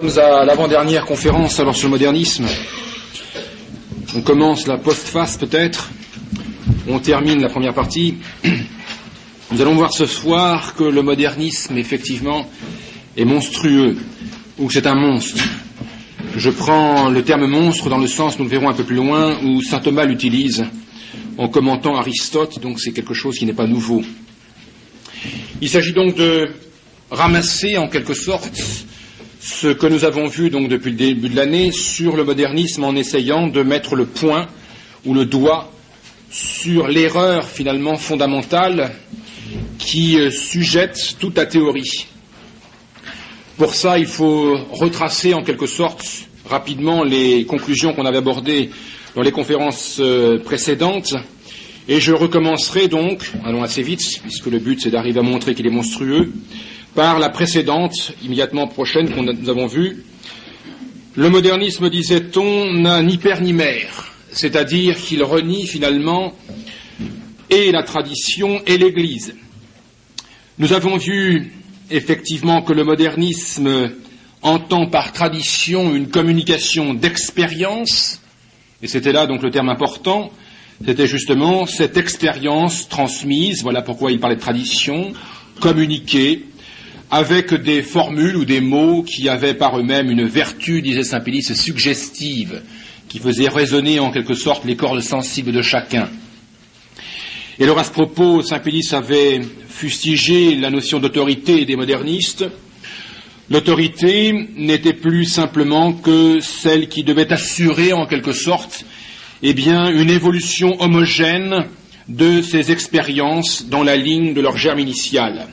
Nous à l'avant-dernière conférence alors sur le modernisme. On commence la postface peut-être, on termine la première partie. Nous allons voir ce soir que le modernisme effectivement est monstrueux, ou que c'est un monstre. Je prends le terme monstre dans le sens, nous le verrons un peu plus loin, où saint Thomas l'utilise en commentant Aristote, donc c'est quelque chose qui n'est pas nouveau. Il s'agit donc de ramasser en quelque sorte ce que nous avons vu donc depuis le début de l'année sur le modernisme en essayant de mettre le point ou le doigt sur l'erreur finalement fondamentale qui sujette toute la théorie. Pour ça, il faut retracer en quelque sorte rapidement les conclusions qu'on avait abordées dans les conférences précédentes. Et je recommencerai donc, allons assez vite, puisque le but c'est d'arriver à montrer qu'il est monstrueux, par la précédente, immédiatement prochaine, que nous avons vue. Le modernisme, disait-on, n'a ni père ni mère, c'est-à-dire qu'il renie finalement et la tradition et l'Église. Nous avons vu effectivement que le modernisme entend par tradition une communication d'expérience, et c'était là donc le terme important, c'était justement cette expérience transmise, voilà pourquoi il parlait de tradition, communiquée, avec des formules ou des mots qui avaient par eux-mêmes une vertu, disait saint Pélice, suggestive, qui faisait résonner en quelque sorte les cordes sensibles de chacun. Et alors à ce propos, saint Pélice avait fustigé la notion d'autorité des modernistes. L'autorité n'était plus simplement que celle qui devait assurer en quelque sorte une évolution homogène de ces expériences dans la ligne de leur germe initial.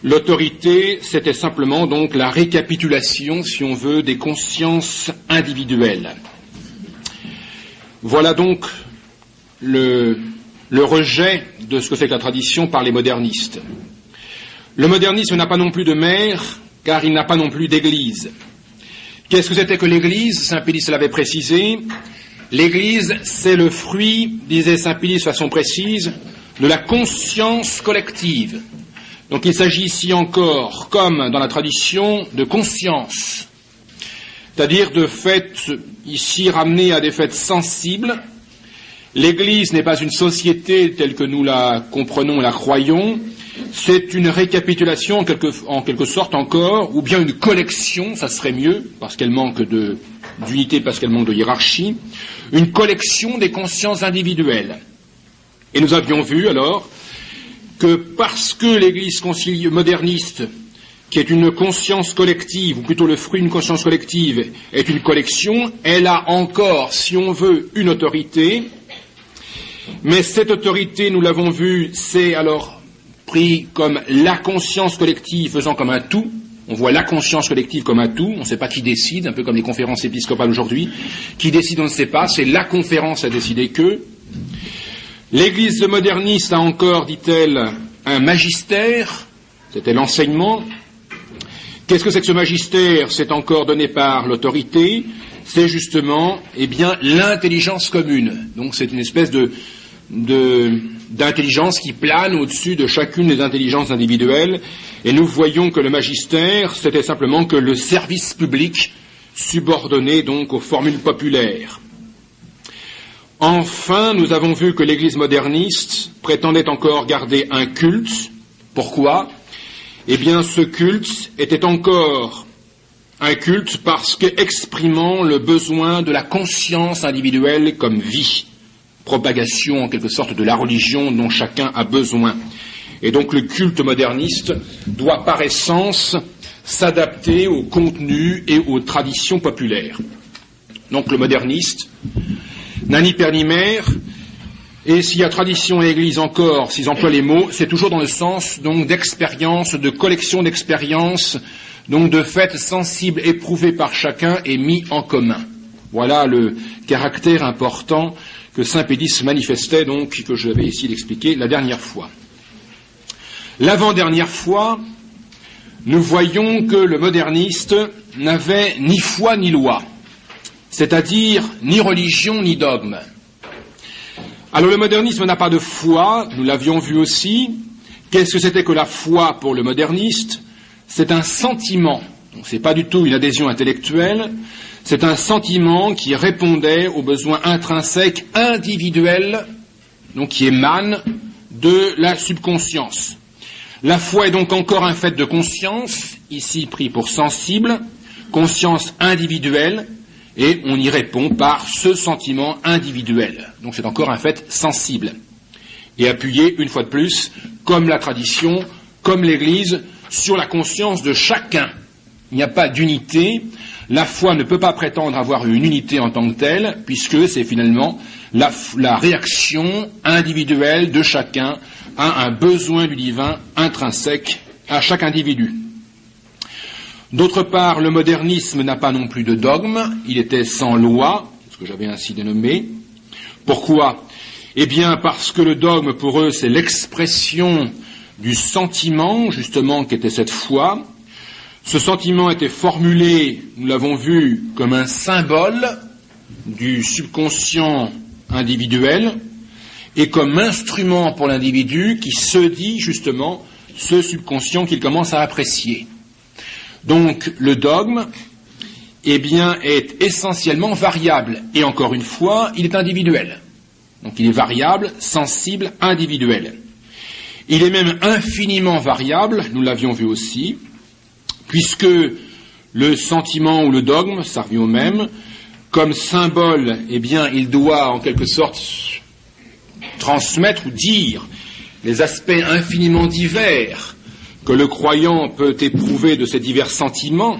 L'autorité, c'était simplement donc la récapitulation, si on veut, des consciences individuelles. Voilà donc le rejet de ce que c'est que la tradition par les modernistes. Le modernisme n'a pas non plus de mère, car il n'a pas non plus d'église. Qu'est-ce que c'était que l'église? Saint Pélice l'avait précisé. L'église, c'est le fruit, disait saint Pélice de façon précise, de la conscience collective. Donc il s'agit ici encore, comme dans la tradition, de conscience, c'est-à-dire de faits ici ramenés à des faits sensibles. L'Église n'est pas une société telle que nous la comprenons et la croyons, c'est une récapitulation en quelque sorte encore, ou bien une collection, ça serait mieux, parce qu'elle manque d'unité, parce qu'elle manque de hiérarchie, une collection des consciences individuelles. Et nous avions vu alors que parce que l'Église moderniste, qui est une conscience collective, ou plutôt le fruit d'une conscience collective, est une collection, elle a encore, si on veut, une autorité, mais cette autorité, nous l'avons vu, c'est alors pris comme la conscience collective faisant comme un tout. On voit la conscience collective comme un tout, on ne sait pas qui décide, un peu comme les conférences épiscopales aujourd'hui. Qui décide, on ne sait pas, c'est la conférence à décider que. L'Église moderniste a encore, dit-elle, un magistère, c'était l'enseignement. Qu'est-ce que c'est que ce magistère? C'est encore donné par l'autorité, c'est justement, l'intelligence commune. Donc c'est une espèce d'intelligence qui plane au-dessus de chacune des intelligences individuelles, et nous voyons que le magistère, c'était simplement que le service public subordonné donc aux formules populaires. Enfin, nous avons vu que l'Église moderniste prétendait encore garder un culte. Pourquoi? Ce culte était encore un culte parce qu'exprimant le besoin de la conscience individuelle comme vie, propagation en quelque sorte de la religion dont chacun a besoin. Et donc le culte moderniste doit par essence s'adapter au contenu et aux traditions populaires. Donc le moderniste n'a ni père ni mère, et s'il y a tradition et église encore, s'ils emploient les mots, c'est toujours dans le sens donc d'expérience, de collection d'expériences, donc de faits sensibles éprouvés par chacun et mis en commun. Voilà le caractère important que saint Pélice manifestait donc, que je vais essayer d'expliquer la dernière fois. L'avant-dernière fois, nous voyons que le moderniste n'avait ni foi ni loi, c'est-à-dire ni religion ni dogme. Alors le modernisme n'a pas de foi, nous l'avions vu aussi. Qu'est-ce que c'était que la foi pour le moderniste? C'est un sentiment Donc c'est pas du tout une adhésion intellectuelle, c'est un sentiment qui répondait aux besoins intrinsèques individuels, donc qui émanent de la subconscience. La foi est donc encore un fait de conscience, ici pris pour sensible, conscience individuelle, et on y répond par ce sentiment individuel. Donc c'est encore un fait sensible. Et appuyé, une fois de plus, comme la tradition, comme l'Église, sur la conscience de chacun. Il n'y a pas d'unité. La foi ne peut pas prétendre avoir une unité en tant que telle, puisque c'est finalement la réaction individuelle de chacun à un besoin du divin intrinsèque à chaque individu. D'autre part, le modernisme n'a pas non plus de dogme, il était sans loi, ce que j'avais ainsi dénommé. Pourquoi ? Eh bien, parce que le dogme, pour eux, c'est l'expression du sentiment, justement, qu'était cette foi. Ce sentiment était formulé, nous l'avons vu, comme un symbole du subconscient individuel et comme instrument pour l'individu qui se dit, justement, ce subconscient qu'il commence à apprécier. Donc, le dogme, eh bien, est essentiellement variable. Et encore une fois, il est individuel. Donc, il est variable, sensible, individuel. Il est même infiniment variable, nous l'avions vu aussi, puisque le sentiment ou le dogme, ça revient au même, comme symbole, eh bien, il doit en quelque sorte transmettre ou dire les aspects infiniment divers que le croyant peut éprouver de ces divers sentiments,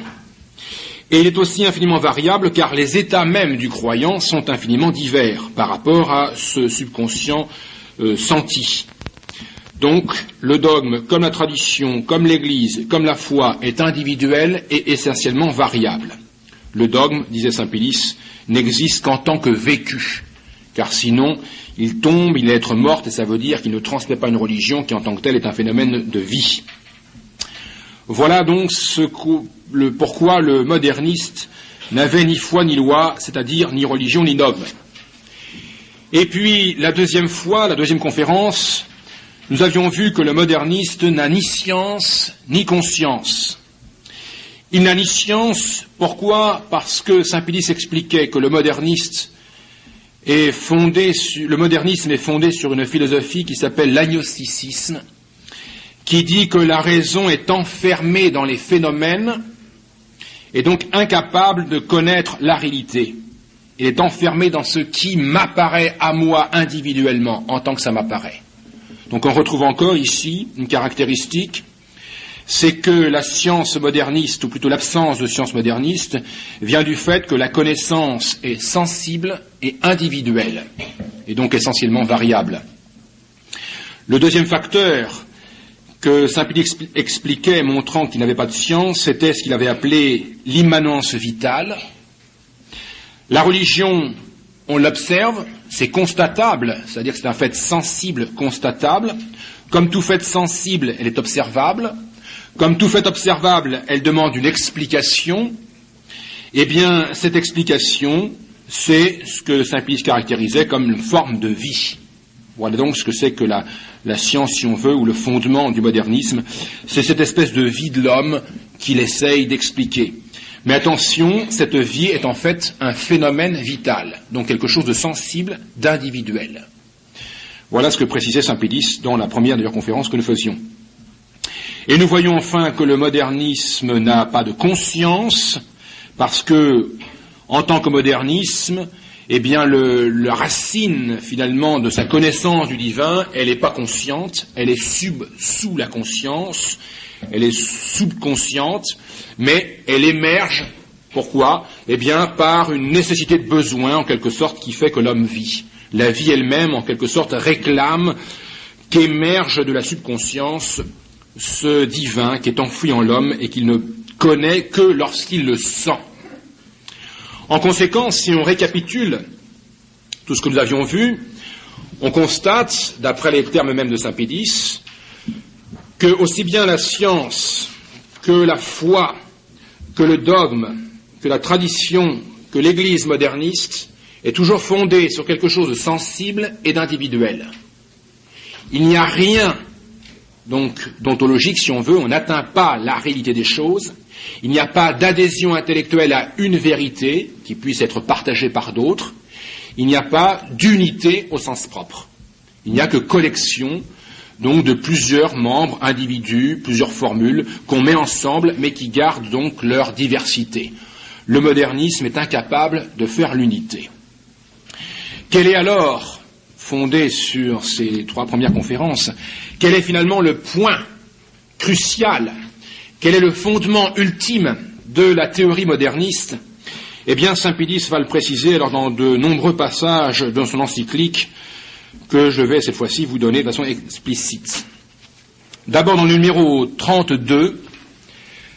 et il est aussi infiniment variable car les états mêmes du croyant sont infiniment divers par rapport à ce subconscient senti. Donc, le dogme, comme la tradition, comme l'Église, comme la foi, est individuel et essentiellement variable. Le dogme, disait saint Pélis, n'existe qu'en tant que vécu, car sinon, il tombe, il est être morte, et ça veut dire qu'il ne transmet pas une religion qui, en tant que telle, est un phénomène de vie. Voilà donc pourquoi le moderniste n'avait ni foi ni loi, c'est-à-dire ni religion ni dogme. Et puis, la deuxième conférence, nous avions vu que le moderniste n'a ni science ni conscience. Il n'a ni science, pourquoi ? Parce que saint Pélis expliquait que le modernisme est fondé sur une philosophie qui s'appelle l'agnosticisme, qui dit que la raison est enfermée dans les phénomènes et donc incapable de connaître la réalité. Elle est enfermée dans ce qui m'apparaît à moi individuellement, en tant que ça m'apparaît. Donc on retrouve encore ici une caractéristique, c'est que la science moderniste, ou plutôt l'absence de science moderniste, vient du fait que la connaissance est sensible et individuelle, et donc essentiellement variable. Le deuxième facteur que saint Pélis expliquait, montrant qu'il n'avait pas de science, c'était ce qu'il avait appelé l'immanence vitale. La religion, on l'observe, c'est constatable, c'est-à-dire que c'est un fait sensible, constatable. Comme tout fait sensible, elle est observable. Comme tout fait observable, elle demande une explication. Eh bien, cette explication, c'est ce que saint Pélis caractérisait comme une forme de vie. Voilà donc ce que c'est que la science, si on veut, ou le fondement du modernisme. C'est cette espèce de vie de l'homme qu'il essaye d'expliquer. Mais attention, cette vie est en fait un phénomène vital, donc quelque chose de sensible, d'individuel. Voilà ce que précisait saint Pélis dans la première d'ailleurs conférence que nous faisions. Et nous voyons enfin que le modernisme n'a pas de conscience, parce que, en tant que modernisme, eh bien, la racine, finalement, de sa connaissance du divin, elle n'est pas consciente, elle est sous la conscience, elle est subconsciente, mais elle émerge, pourquoi ? Eh bien, par une nécessité de besoin, en quelque sorte, qui fait que l'homme vit. La vie elle-même, en quelque sorte, réclame qu'émerge de la subconscience ce divin qui est enfoui en l'homme et qu'il ne connaît que lorsqu'il le sent. En conséquence, si on récapitule tout ce que nous avions vu, on constate, d'après les termes mêmes de saint Pélis, que aussi bien la science, que la foi, que le dogme, que la tradition, que l'Église moderniste est toujours fondée sur quelque chose de sensible et d'individuel. Il n'y a rien donc d'ontologique si on veut, on n'atteint pas la réalité des choses, il n'y a pas d'adhésion intellectuelle à une vérité qui puisse être partagée par d'autres, il n'y a pas d'unité au sens propre. Il n'y a que collection donc de plusieurs membres, individus, plusieurs formules qu'on met ensemble mais qui gardent donc leur diversité. Le modernisme est incapable de faire l'unité. Quel est alors, fondé sur ces 3 premières conférences, quel est finalement le point crucial, quel est le fondement ultime de la théorie moderniste? Eh bien, saint Pédis va le préciser alors dans de nombreux passages dans son encyclique que je vais cette fois-ci vous donner de façon explicite. D'abord, dans le numéro 32,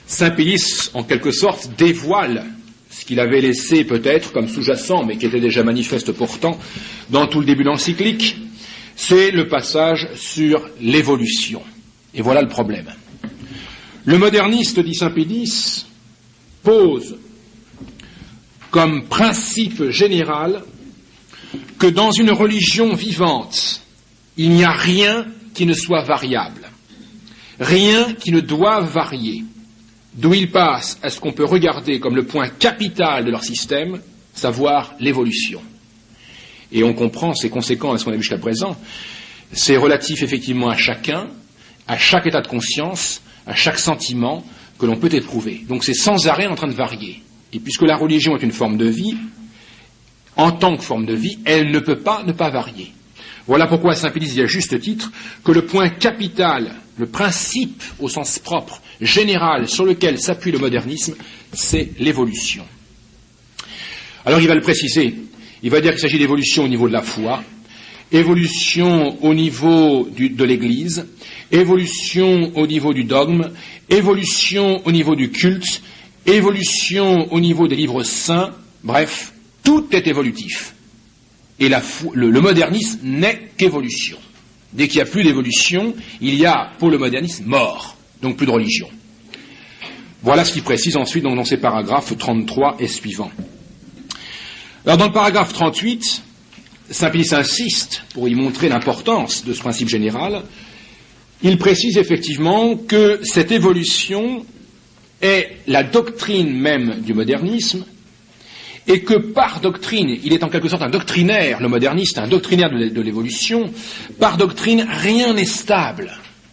saint Pédis, en quelque sorte, dévoile ce qu'il avait laissé peut-être comme sous-jacent, mais qui était déjà manifeste pourtant dans tout le début de l'encyclique, c'est le passage sur l'évolution. Et voilà le problème. Le moderniste, dit saint Pédis, pose comme principe général que dans une religion vivante, il n'y a rien qui ne soit variable, rien qui ne doive varier. D'où il passe à ce qu'on peut regarder comme le point capital de leur système, savoir l'évolution. Et on comprend, c'est conséquent à ce qu'on a vu jusqu'à présent, c'est relatif effectivement à chacun, à chaque état de conscience, à chaque sentiment que l'on peut éprouver. Donc c'est sans arrêt en train de varier. Et puisque la religion est une forme de vie, en tant que forme de vie, elle ne peut pas ne pas varier. Voilà pourquoi saint Pédis dit à juste titre que le point capital, le principe au sens propre, général, sur lequel s'appuie le modernisme, c'est l'évolution. Alors il va le préciser, il va dire qu'il s'agit d'évolution au niveau de la foi, évolution au niveau de l'Église, évolution au niveau du dogme, évolution au niveau du culte, évolution au niveau des livres saints, bref, tout est évolutif. Et le modernisme n'est qu'évolution. Dès qu'il n'y a plus d'évolution, il y a pour le modernisme mort, donc plus de religion. Voilà ce qu'il précise ensuite dans ces paragraphes 33 et suivants. Alors dans le paragraphe 38, saint Pédis insiste, pour y montrer l'importance de ce principe général, il précise effectivement que cette évolution est la doctrine même du modernisme, et que par doctrine, il est en quelque sorte un doctrinaire, le moderniste, un doctrinaire de l'évolution, par doctrine, rien n'est stable,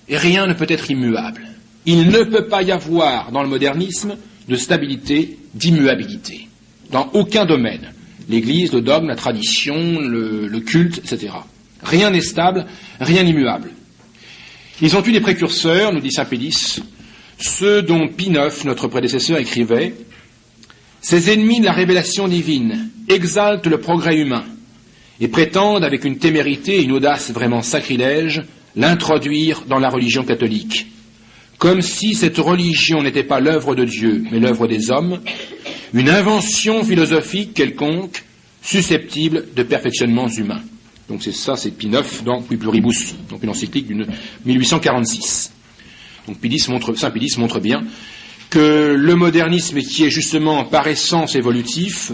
et rien ne peut être immuable. Il ne peut pas y avoir dans le modernisme de stabilité, d'immuabilité, dans aucun domaine. L'Église, le dogme, la tradition, le culte, etc. Rien n'est stable, rien n'immuable. Ils ont eu des précurseurs, nous dit saint Pédis, ceux dont Pie IX, notre prédécesseur, écrivait: ces ennemis de la révélation divine exaltent le progrès humain et prétendent, avec une témérité et une audace vraiment sacrilèges, l'introduire dans la religion catholique, comme si cette religion n'était pas l'œuvre de Dieu, mais l'œuvre des hommes, une invention philosophique quelconque, susceptible de perfectionnements humains. Donc c'est ça, c'est Pie IX dans Qui Pluribus, donc une encyclique de 1846. Donc saint Pédis montre bien que le modernisme, qui est justement par essence évolutif,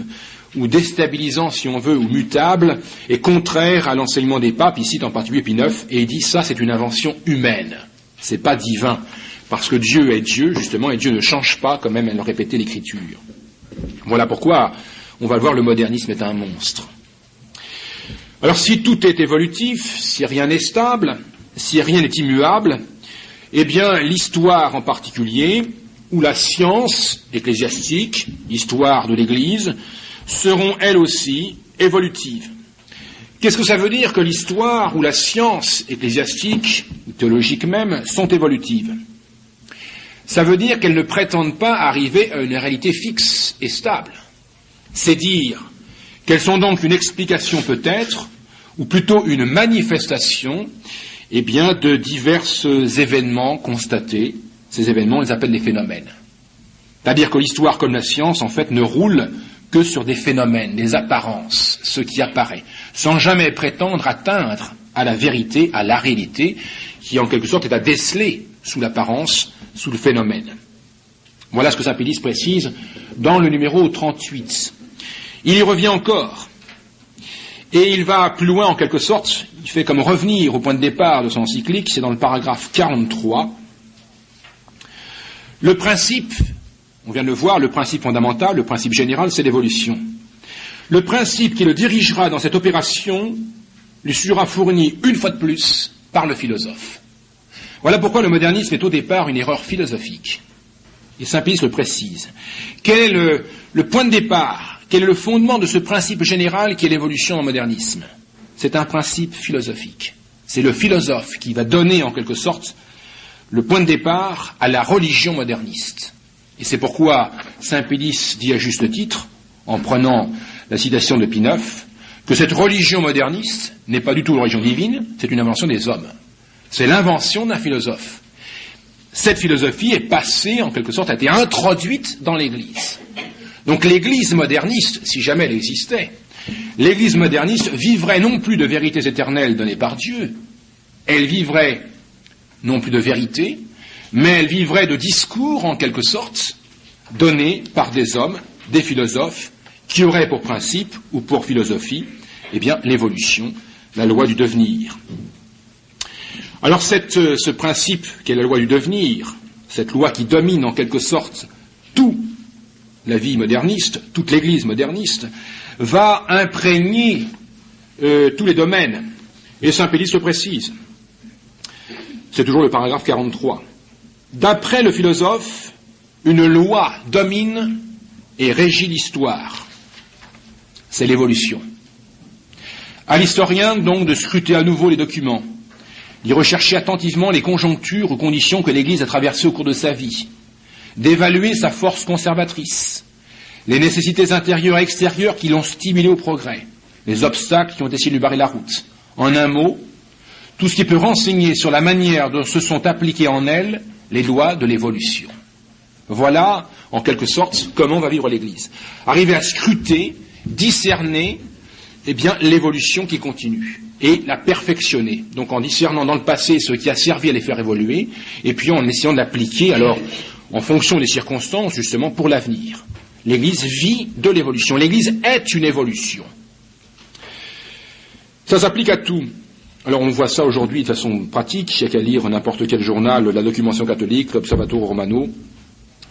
ou déstabilisant si on veut, ou mutable, est contraire à l'enseignement des papes, ici en particulier Pie IX, et il dit ça c'est une invention humaine, c'est pas divin, parce que Dieu est Dieu, justement, et Dieu ne change pas, comme même elle le répétait l'Écriture. Voilà pourquoi, on va le voir, le modernisme est un monstre. Alors si tout est évolutif, si rien n'est stable, si rien n'est immuable, eh bien l'histoire en particulier, ou la science ecclésiastique, l'histoire de l'Église, seront elles aussi évolutives. Qu'est-ce que ça veut dire que l'histoire ou la science ecclésiastique, théologique même, sont évolutives? Ça veut dire qu'elles ne prétendent pas arriver à une réalité fixe et stable. C'est dire qu'elles sont donc une explication peut-être, ou plutôt une manifestation, eh bien, de divers événements constatés. Ces événements, on les appelle des phénomènes. C'est-à-dire que l'histoire comme la science, en fait, ne roule que sur des phénomènes, des apparences, ce qui apparaît, sans jamais prétendre atteindre à la vérité, à la réalité, qui en quelque sorte est à déceler sous l'apparence, sous le phénomène. Voilà ce que saint Pédis précise dans le numéro 38. Il y revient encore, et il va plus loin en quelque sorte, il fait comme revenir au point de départ de son encyclique, c'est dans le paragraphe 43. Le principe, on vient de le voir, le principe fondamental, le principe général, c'est l'évolution. Le principe qui le dirigera dans cette opération lui sera fourni une fois de plus par le philosophe. Voilà pourquoi le modernisme est au départ une erreur philosophique. Et Saint-Pédis le précise. Quel est le point de départ? Quel est le fondement de ce principe général qui est l'évolution en modernisme? C'est un principe philosophique. C'est le philosophe qui va donner en quelque sorte le point de départ à la religion moderniste. Et c'est pourquoi Saint-Pédis dit à juste titre, en prenant la citation de Pie IX, que cette religion moderniste n'est pas du tout une religion divine, c'est une invention des hommes. C'est l'invention d'un philosophe. Cette philosophie est passée, en quelque sorte, a été introduite dans l'Église. Donc l'Église moderniste, si jamais elle existait, l'Église moderniste vivrait non plus de vérités éternelles données par Dieu, elle vivrait non plus de vérité, mais elle vivrait de discours, en quelque sorte, donnés par des hommes, des philosophes, qui auraient pour principe ou pour philosophie, eh bien, l'évolution, la loi du devenir. Alors ce principe qu'est la loi du devenir, cette loi qui domine en quelque sorte toute la vie moderniste, toute l'Église moderniste, va imprégner tous les domaines. Et Saint-Pédis le précise. C'est toujours le paragraphe 43. D'après le philosophe, une loi domine et régit l'histoire. C'est l'évolution. À l'historien, donc, de scruter à nouveau les documents, d'y rechercher attentivement les conjonctures ou conditions que l'Église a traversées au cours de sa vie, d'évaluer sa force conservatrice, les nécessités intérieures et extérieures qui l'ont stimulé au progrès, les obstacles qui ont essayé de lui barrer la route. En un mot, tout ce qui peut renseigner sur la manière dont se sont appliquées en elle les lois de l'évolution. Voilà, en quelque sorte, comment va vivre l'Église. Arriver à scruter, discerner, eh bien, l'évolution qui continue et la perfectionner. Donc en discernant dans le passé ce qui a servi à les faire évoluer, et puis en essayant de l'appliquer, alors, en fonction des circonstances, justement, pour l'avenir. L'Église vit de l'évolution. L'Église est une évolution. Ça s'applique à tout. Alors on voit ça aujourd'hui de façon pratique, il n'y a qu'à lire n'importe quel journal, la Documentation catholique, l'Observatore Romano,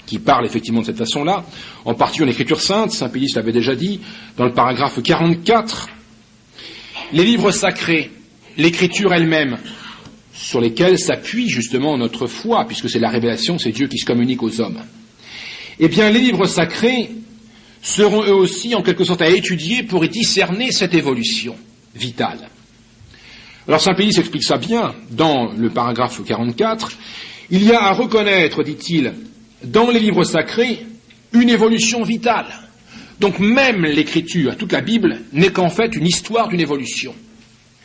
qui parle effectivement de cette façon-là, en particulier en Écriture sainte, Saint-Pédis l'avait déjà dit, dans le paragraphe 44, les livres sacrés, l'Écriture elle-même, sur lesquels s'appuie justement notre foi, puisque c'est la révélation, c'est Dieu qui se communique aux hommes. Eh bien, les livres sacrés seront eux aussi en quelque sorte à étudier pour y discerner cette évolution vitale. Alors Saint-Pédis explique ça bien dans le paragraphe 44. Il y a à reconnaître, dit-il, dans les livres sacrés, une évolution vitale. Donc même l'Écriture, toute la Bible, n'est qu'en fait une histoire d'une évolution.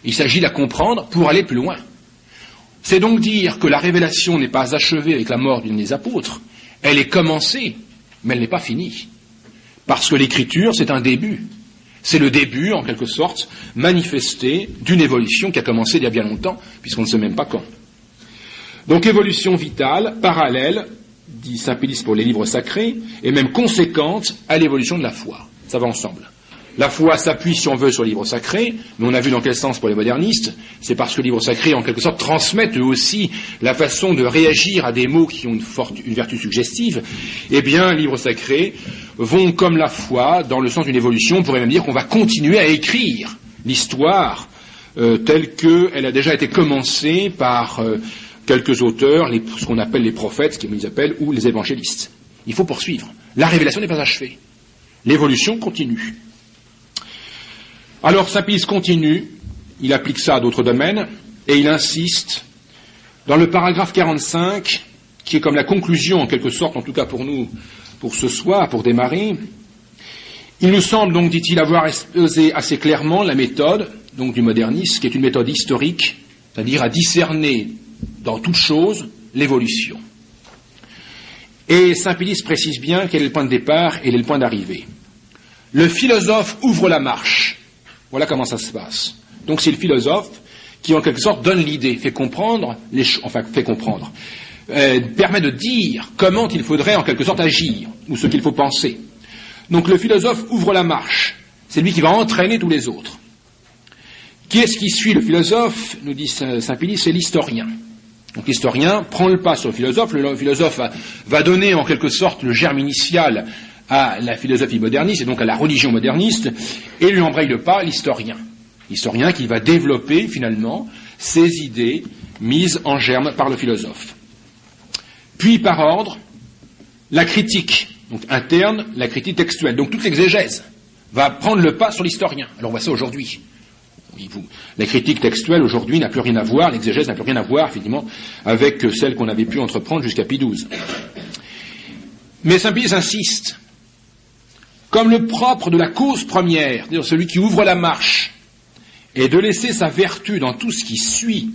Il s'agit de la comprendre pour aller plus loin. C'est donc dire que la révélation n'est pas achevée avec la mort d'une des apôtres, elle est commencée, mais elle n'est pas finie. Parce que l'Écriture, c'est un début. C'est le début, en quelque sorte, manifesté d'une évolution qui a commencé il y a bien longtemps, puisqu'on ne sait même pas quand. Donc évolution vitale, parallèle, dit Saint-Pédis pour les livres sacrés, et même conséquente à l'évolution de la foi. Ça va ensemble. La foi s'appuie, si on veut, sur les livres sacrés, mais on a vu dans quel sens pour les modernistes. C'est parce que les livres sacrés, en quelque sorte, transmettent eux aussi la façon de réagir à des mots qui ont une vertu suggestive. Eh bien, les livres sacrés vont, comme la foi, dans le sens d'une évolution. On pourrait même dire qu'on va continuer à écrire l'histoire telle qu'elle a déjà été commencée par quelques auteurs, ce qu'on appelle les prophètes, ce qu'ils appellent, ou les évangélistes. Il faut poursuivre. La révélation n'est pas achevée. L'évolution continue. Alors Saint-Pédis continue, il applique ça à d'autres domaines, et il insiste, dans le paragraphe 45, qui est comme la conclusion, en quelque sorte, en tout cas pour nous, pour ce soir, pour démarrer, il nous semble donc, dit-il, avoir exposé assez clairement la méthode, donc du modernisme, qui est une méthode historique, c'est-à-dire à discerner dans toute chose l'évolution. Et Saint-Pédis précise bien quel est le point de départ et quel est le point d'arrivée. Le philosophe ouvre la marche. Voilà comment ça se passe. Donc c'est le philosophe qui en quelque sorte donne l'idée, fait comprendre, permet de dire comment il faudrait en quelque sorte agir, ou ce qu'il faut penser. Donc le philosophe ouvre la marche, c'est lui qui va entraîner tous les autres. Qui est-ce qui suit le philosophe? Nous dit Saint-Pédis, c'est l'historien. Donc l'historien prend le pas sur le philosophe va donner en quelque sorte le germe initial à la philosophie moderniste et donc à la religion moderniste, et lui embraye le pas l'historien. L'historien qui va développer finalement ces idées mises en germe par le philosophe. Puis par ordre, la critique, donc interne, la critique textuelle. Donc toute l'exégèse va prendre le pas sur l'historien. Alors on voit ça aujourd'hui. La critique textuelle aujourd'hui n'a plus rien à voir, l'exégèse n'a plus rien à voir effectivement avec celle qu'on avait pu entreprendre jusqu'à Pie XII. Mais Saint-Pédis insiste, comme le propre de la cause première, c'est-à-dire celui qui ouvre la marche, est de laisser sa vertu dans tout ce qui suit,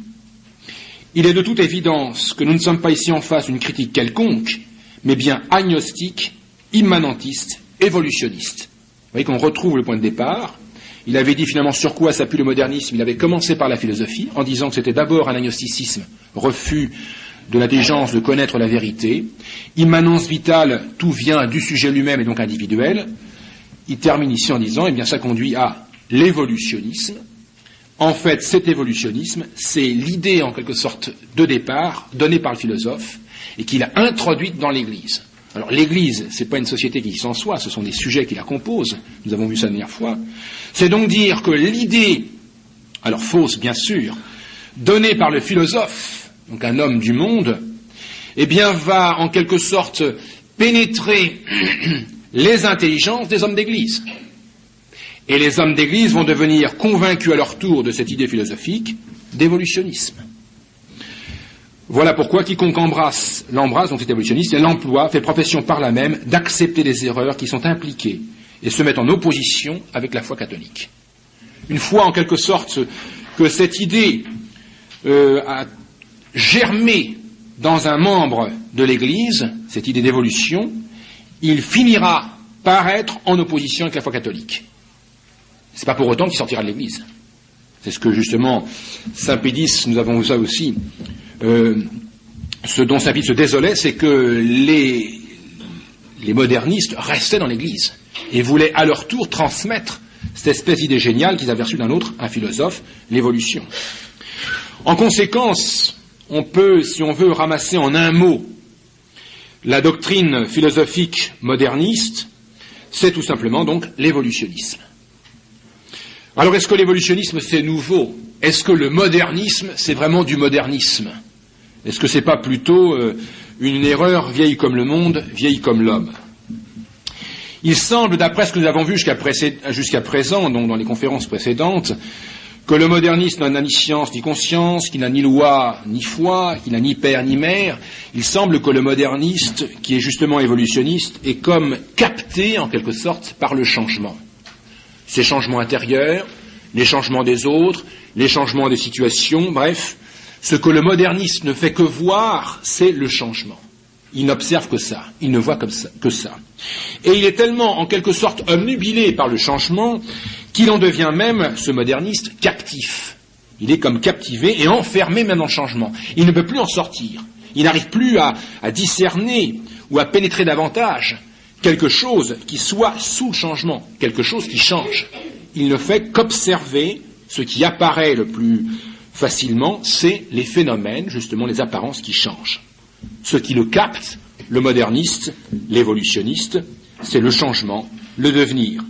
il est de toute évidence que nous ne sommes pas ici en face d'une critique quelconque, mais bien agnostique, immanentiste, évolutionniste. Vous voyez qu'on retrouve le point de départ. Il avait dit finalement sur quoi s'appuie le modernisme. Il avait commencé par la philosophie, en disant que c'était d'abord un agnosticisme, refus de l'intelligence de connaître la vérité. Immanence vitale, tout vient du sujet lui-même et donc individuel. Il termine ici en disant, eh bien ça conduit à l'évolutionnisme. En fait, cet évolutionnisme, c'est l'idée en quelque sorte de départ donnée par le philosophe et qu'il a introduite dans l'Église. Alors l'Église, c'est pas une société qui s'en soit, ce sont des sujets qui la composent, nous avons vu ça la dernière fois. C'est donc dire que l'idée, alors fausse bien sûr, donnée par le philosophe, donc un homme du monde, eh bien va en quelque sorte pénétrer les intelligences des hommes d'Église. Et les hommes d'Église vont devenir convaincus à leur tour de cette idée philosophique d'évolutionnisme. Voilà pourquoi quiconque l'embrasse, donc cet évolutionniste, et l'emploie, fait profession par là même d'accepter les erreurs qui sont impliquées et se met en opposition avec la foi catholique. Une fois en quelque sorte que cette idée a germé dans un membre de l'Église, cette idée d'évolution, il finira par être en opposition avec la foi catholique. C'est pas pour autant qu'il sortira de l'Église. C'est ce que justement Saint-Pédis, nous avons vu ça aussi, ce dont Saint-Pédis se désolait, c'est que les modernistes restaient dans l'Église et voulaient à leur tour transmettre cette espèce d'idée géniale qu'ils avaient reçue d'un autre, un philosophe, l'évolution. En conséquence, on peut, si on veut, ramasser en un mot la doctrine philosophique moderniste, c'est tout simplement donc l'évolutionnisme. Alors est-ce que l'évolutionnisme c'est nouveau? Est-ce que le modernisme c'est vraiment du modernisme? Est-ce que c'est pas plutôt une erreur vieille comme le monde, vieille comme l'homme? Il semble, d'après ce que nous avons vu jusqu'à présent, donc dans les conférences précédentes, que le modernisme n'a ni science ni conscience, qu'il n'a ni loi ni foi, qu'il n'a ni père ni mère. Il semble que le moderniste, qui est justement évolutionniste, est comme capté en quelque sorte par le changement. Ces changements intérieurs, les changements des autres, les changements des situations, bref, ce que le moderniste ne fait que voir, c'est le changement. Il n'observe que ça, il ne voit que ça. Et il est tellement, en quelque sorte, obnubilé par le changement, qu'il en devient même, ce moderniste, captif. Il est comme captivé et enfermé même dans le changement. Il ne peut plus en sortir. Il n'arrive plus à discerner ou à pénétrer davantage quelque chose qui soit sous le changement, quelque chose qui change. Il ne fait qu'observer ce qui apparaît le plus facilement, c'est les phénomènes, justement les apparences qui changent. Ce qui le capte, le moderniste, l'évolutionniste, c'est le changement, le devenir.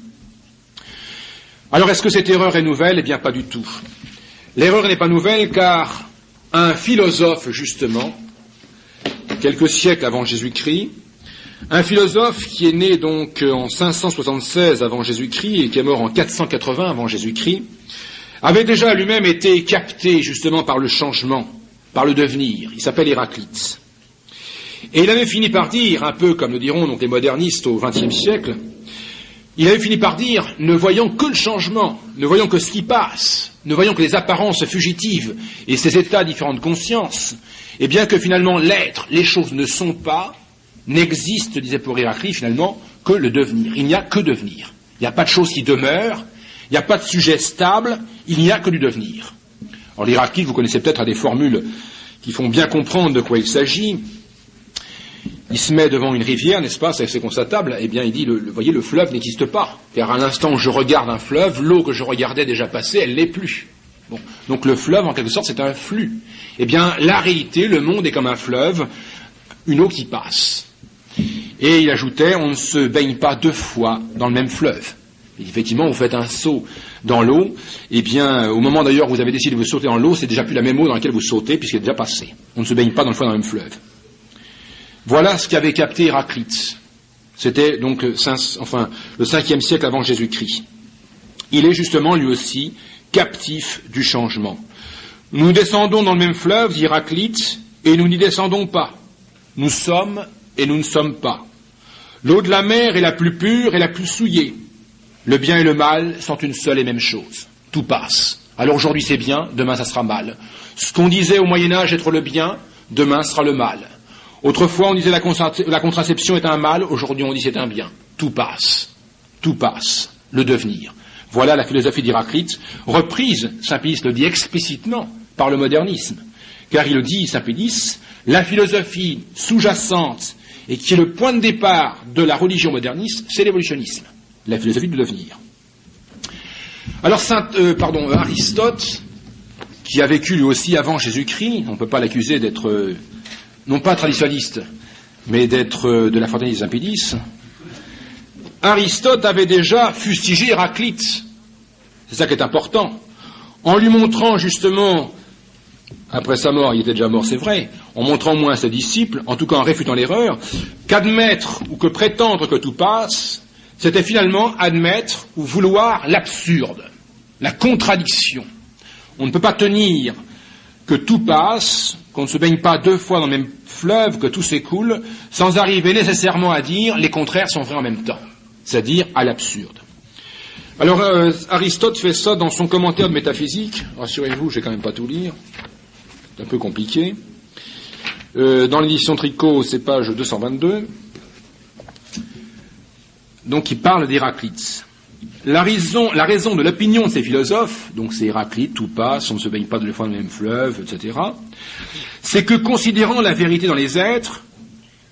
Alors est-ce que cette erreur est nouvelle? Eh bien pas du tout. L'erreur n'est pas nouvelle car un philosophe, justement, quelques siècles avant Jésus-Christ, un philosophe qui est né donc en 576 avant Jésus-Christ et qui est mort en 480 avant Jésus-Christ, avait déjà lui-même été capté justement par le changement, par le devenir. Il s'appelle Héraclite. Et il avait fini par dire, un peu comme le diront donc les modernistes au XXe siècle, il avait fini par dire, ne voyant que le changement, ne voyant que ce qui passe, ne voyant que les apparences fugitives et ces états différents de conscience, et bien que finalement l'être, les choses ne sont pas, n'existe, disait pour Héraclite, finalement, que le devenir. Il n'y a que devenir. Il n'y a pas de chose qui demeure, il n'y a pas de sujet stable, il n'y a que du devenir. Alors Héraclite, vous connaissez peut-être des formules qui font bien comprendre de quoi il s'agit. Il se met devant une rivière, n'est-ce pas, c'est constatable, eh bien il dit, voyez, le fleuve n'existe pas. Car à l'instant où je regarde un fleuve, l'eau que je regardais déjà passer, elle n'est plus. Bon. Donc le fleuve, en quelque sorte, c'est un flux. Eh bien, la réalité, le monde est comme un fleuve, une eau qui passe. Et il ajoutait, on ne se baigne pas 2 fois dans le même fleuve. Et effectivement, vous faites un saut dans l'eau, eh bien, au moment d'ailleurs où vous avez décidé de vous sauter dans l'eau, c'est déjà plus la même eau dans laquelle vous sautez, puisqu'elle est déjà passée. On ne se baigne pas 2 fois dans le même fleuve. Voilà ce qu'avait capté Héraclite. C'était donc le 5e siècle avant Jésus-Christ. Il est justement, lui aussi, captif du changement. Nous descendons dans le même fleuve, dit Héraclite, et nous n'y descendons pas. Nous sommes et nous ne sommes pas. L'eau de la mer est la plus pure et la plus souillée. Le bien et le mal sont une seule et même chose. Tout passe. Alors aujourd'hui c'est bien, demain ça sera mal. Ce qu'on disait au Moyen-Âge être le bien, demain sera le mal. Autrefois on disait la contraception est un mal, aujourd'hui on dit c'est un bien. Tout passe. Tout passe. Le devenir. Voilà la philosophie d'Héraclite, reprise, Saint-Pédis le dit explicitement, par le modernisme. Car il le dit, Saint-Pédis, la philosophie sous-jacente et qui est le point de départ de la religion moderniste, c'est l'évolutionnisme, la philosophie du devenir. Alors Aristote, qui a vécu lui aussi avant Jésus-Christ, on ne peut pas l'accuser d'être, non pas traditionnaliste, mais d'être de la fraternité des Saint-Pédis, Aristote avait déjà fustigé Héraclite, c'est ça qui est important, en lui montrant justement, après sa mort, il était déjà mort c'est vrai, en montrant au moins à ses disciples, en tout cas en réfutant l'erreur, qu'admettre ou que prétendre que tout passe, c'était finalement admettre ou vouloir l'absurde, la contradiction. On ne peut pas tenir que tout passe, qu'on ne se baigne pas 2 fois dans le même fleuve, que tout s'écoule, sans arriver nécessairement à dire les contraires sont vrais en même temps, c'est-à-dire à l'absurde. Alors Aristote fait ça dans son commentaire de métaphysique, rassurez-vous, je vais quand même pas tout lire, c'est un peu compliqué. Dans l'édition Tricot, c'est page 222. Donc il parle d'Héraclite. La raison de l'opinion de ces philosophes, donc c'est Héraclite, tout passe, on ne se baigne pas 2 fois dans le même fleuve, etc., c'est que considérant la vérité dans les êtres,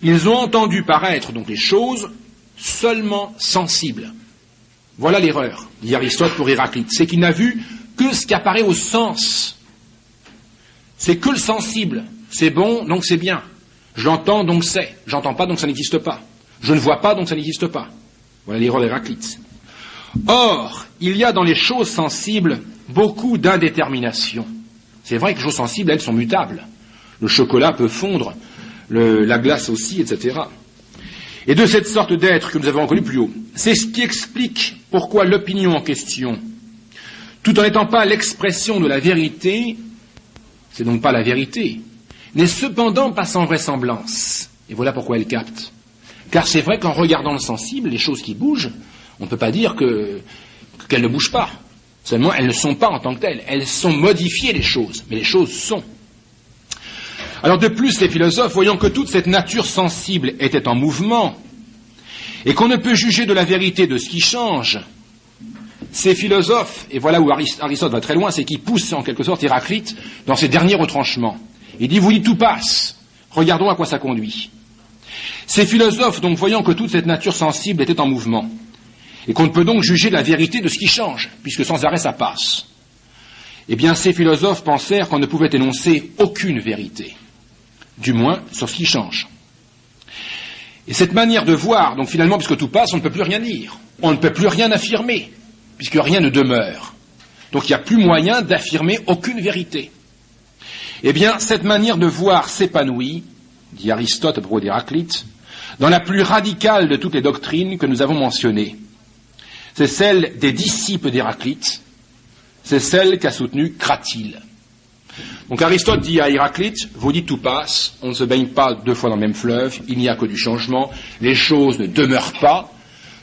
ils ont entendu paraître donc les choses seulement sensibles. Voilà l'erreur, dit Aristote pour Héraclite, c'est qu'il n'a vu que ce qui apparaît au sens. C'est que le sensible. C'est bon, donc c'est bien. J'entends, donc c'est. J'entends pas, donc ça n'existe pas. Je ne vois pas, donc ça n'existe pas. Voilà l'erreur d'Héraclite. Or, il y a dans les choses sensibles beaucoup d'indétermination. C'est vrai que les choses sensibles, elles sont mutables. Le chocolat peut fondre, la glace aussi, etc. Et de cette sorte d'être que nous avons reconnu plus haut, c'est ce qui explique pourquoi l'opinion en question, tout en n'étant pas l'expression de la vérité, c'est donc pas la vérité, n'est cependant pas sans vraisemblance. Et voilà pourquoi elle capte. Car c'est vrai qu'en regardant le sensible, les choses qui bougent, on ne peut pas dire qu'elles ne bougent pas. Seulement, elles ne sont pas en tant que telles. Elles sont modifiées, les choses, mais les choses sont. Alors de plus, les philosophes, voyant que toute cette nature sensible était en mouvement, et qu'on ne peut juger de la vérité de ce qui change, ces philosophes, et voilà où Aristote va très loin, c'est qu'il pousse en quelque sorte Héraclite dans ses derniers retranchements. Il dit, vous dites tout passe, regardons à quoi ça conduit. Ces philosophes, donc voyant que toute cette nature sensible était en mouvement, et qu'on ne peut donc juger de la vérité de ce qui change, puisque sans arrêt ça passe, eh bien ces philosophes pensèrent qu'on ne pouvait énoncer aucune vérité, du moins sur ce qui change. Et cette manière de voir, donc finalement, puisque tout passe, on ne peut plus rien dire, on ne peut plus rien affirmer, puisque rien ne demeure. Donc il n'y a plus moyen d'affirmer aucune vérité. Eh bien, cette manière de voir s'épanouit, dit Aristote à propos d'Héraclite, dans la plus radicale de toutes les doctrines que nous avons mentionnées. C'est celle des disciples d'Héraclite, c'est celle qu'a soutenue Cratyle. Donc Aristote dit à Héraclite, vous dites tout passe, on ne se baigne pas 2 fois dans le même fleuve, il n'y a que du changement, les choses ne demeurent pas,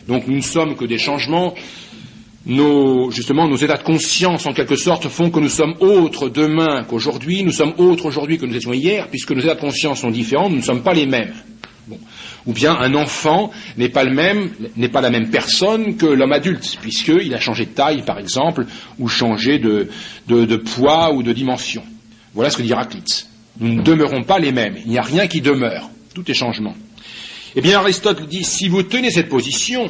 donc nous ne sommes que des changements. Nos états de conscience, en quelque sorte, font que nous sommes autres demain qu'aujourd'hui, nous sommes autres aujourd'hui que nous étions hier, puisque nos états de conscience sont différents, nous ne sommes pas les mêmes. Bon. Ou bien un enfant n'est pas la même personne que l'homme adulte, puisqu'il a changé de taille, par exemple, ou changé de poids ou de dimension. Voilà ce que dit Héraclite. Nous ne demeurons pas les mêmes, il n'y a rien qui demeure, tout est changement. Eh bien Aristote dit, si vous tenez cette position,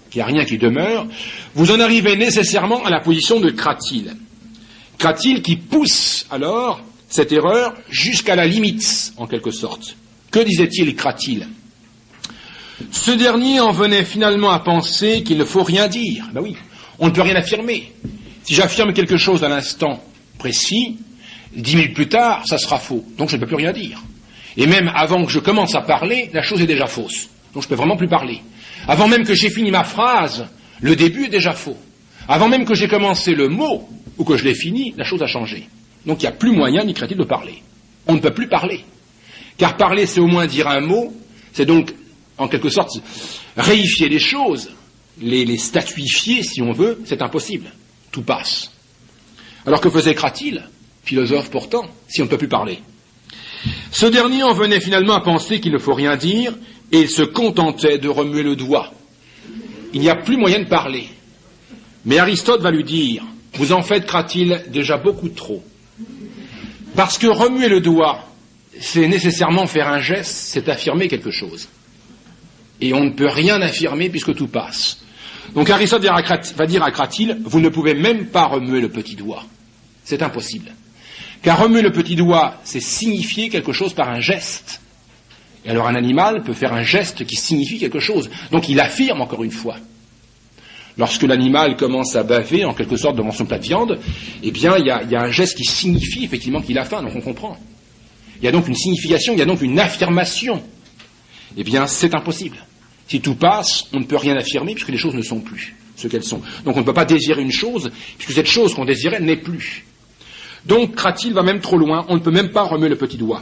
qu'il n'y a rien qui demeure, vous en arrivez nécessairement à la position de Cratyle, Cratyle qui pousse alors cette erreur jusqu'à la limite, en quelque sorte. Que disait-il Cratyle? Ce dernier en venait finalement à penser qu'il ne faut rien dire. Ben oui, on ne peut rien affirmer. Si j'affirme quelque chose à l'instant précis, 10 minutes plus tard, ça sera faux. Donc je ne peux plus rien dire. Et même avant que je commence à parler, la chose est déjà fausse. Donc je ne peux vraiment plus parler. Avant même que j'ai fini ma phrase, le début est déjà faux. Avant même que j'ai commencé le mot, ou que je l'ai fini, la chose a changé. Donc il n'y a plus moyen, ni créatif, de parler. On ne peut plus parler. Car parler, c'est au moins dire un mot, c'est donc, en quelque sorte, réifier les choses, les statuifier, si on veut, c'est impossible. Tout passe. Alors que faisait Cratyle, philosophe pourtant, si on ne peut plus parler? Ce dernier en venait finalement à penser qu'il ne faut rien dire, et il se contentait de remuer le doigt. Il n'y a plus moyen de parler. Mais Aristote va lui dire, vous en faites, Cratyle, déjà beaucoup trop. Parce que remuer le doigt, c'est nécessairement faire un geste, c'est affirmer quelque chose. Et on ne peut rien affirmer puisque tout passe. Donc Aristote va dire à Cratyle, vous ne pouvez même pas remuer le petit doigt. C'est impossible. Car remuer le petit doigt, c'est signifier quelque chose par un geste. Et alors un animal peut faire un geste qui signifie quelque chose. Donc il affirme encore une fois. Lorsque l'animal commence à baver, en quelque sorte, devant son plat de viande, eh bien, il y a un geste qui signifie effectivement qu'il a faim, donc on comprend. Il y a donc une signification, il y a donc une affirmation. Eh bien, c'est impossible. Si tout passe, on ne peut rien affirmer, puisque les choses ne sont plus ce qu'elles sont. Donc on ne peut pas désirer une chose, puisque cette chose qu'on désirait n'est plus. Donc Cratyle va même trop loin, on ne peut même pas remuer le petit doigt.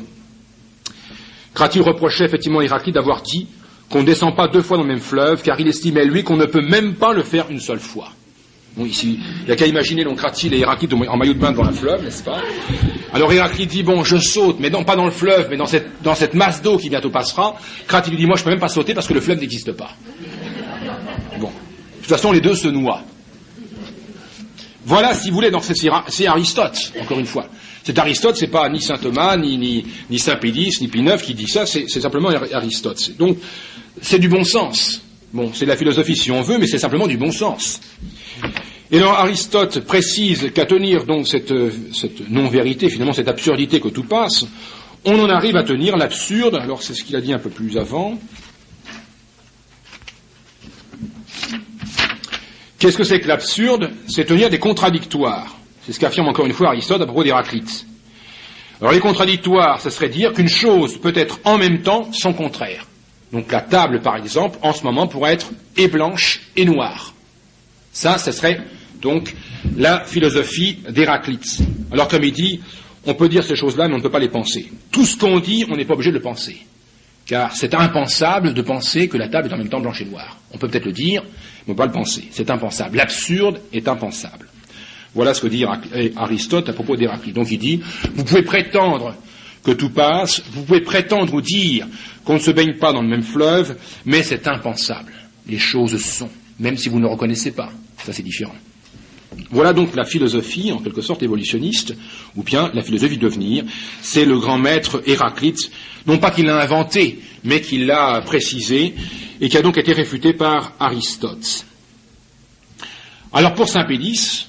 Cratyle reprochait effectivement à Héraclite d'avoir dit qu'on ne descend pas 2 fois dans le même fleuve, car il estimait, lui, qu'on ne peut même pas le faire une seule fois. Bon, ici, il n'y a qu'à imaginer donc Cratyle et Héraclite en maillot de bain devant un fleuve, n'est-ce pas? Alors Héraclite dit, bon, je saute, mais non pas dans le fleuve, mais dans cette masse d'eau qui bientôt passera. Cratyle lui dit, moi je ne peux même pas sauter parce que le fleuve n'existe pas. Bon, de toute façon, les deux se noient. Voilà, si vous voulez, donc c'est Aristote, encore une fois. C'est Aristote, c'est pas ni saint Thomas, ni saint Pédis, ni Pie IX qui dit ça, c'est simplement Aristote. Donc, c'est du bon sens. Bon, c'est de la philosophie si on veut, mais c'est simplement du bon sens. Et alors Aristote précise qu'à tenir donc cette non-vérité, finalement cette absurdité que tout passe, on en arrive à tenir l'absurde, alors c'est ce qu'il a dit un peu plus avant. Qu'est-ce que c'est que l'absurde? C'est tenir des contradictoires. C'est ce qu'affirme encore une fois Aristote à propos d'Héraclite. Alors les contradictoires, ça serait dire qu'une chose peut être en même temps son contraire. Donc la table, par exemple, en ce moment, pourrait être et blanche et noire. Ça serait donc la philosophie d'Héraclite. Alors comme il dit, on peut dire ces choses-là, mais on ne peut pas les penser. Tout ce qu'on dit, on n'est pas obligé de le penser. Car c'est impensable de penser que la table est en même temps blanche et noire. On peut peut-être le dire, mais on ne peut pas le penser. C'est impensable. L'absurde est impensable. Voilà ce que dit Aristote à propos d'Héraclite. Donc il dit, vous pouvez prétendre que tout passe, vous pouvez prétendre ou dire qu'on ne se baigne pas dans le même fleuve, mais c'est impensable. Les choses sont, même si vous ne le reconnaissez pas. Ça c'est différent. Voilà donc la philosophie, en quelque sorte évolutionniste, ou bien la philosophie de devenir. C'est le grand maître Héraclite, non pas qu'il l'a inventé, mais qu'il l'a précisé, et qui a donc été réfuté par Aristote. Alors pour saint Pédis,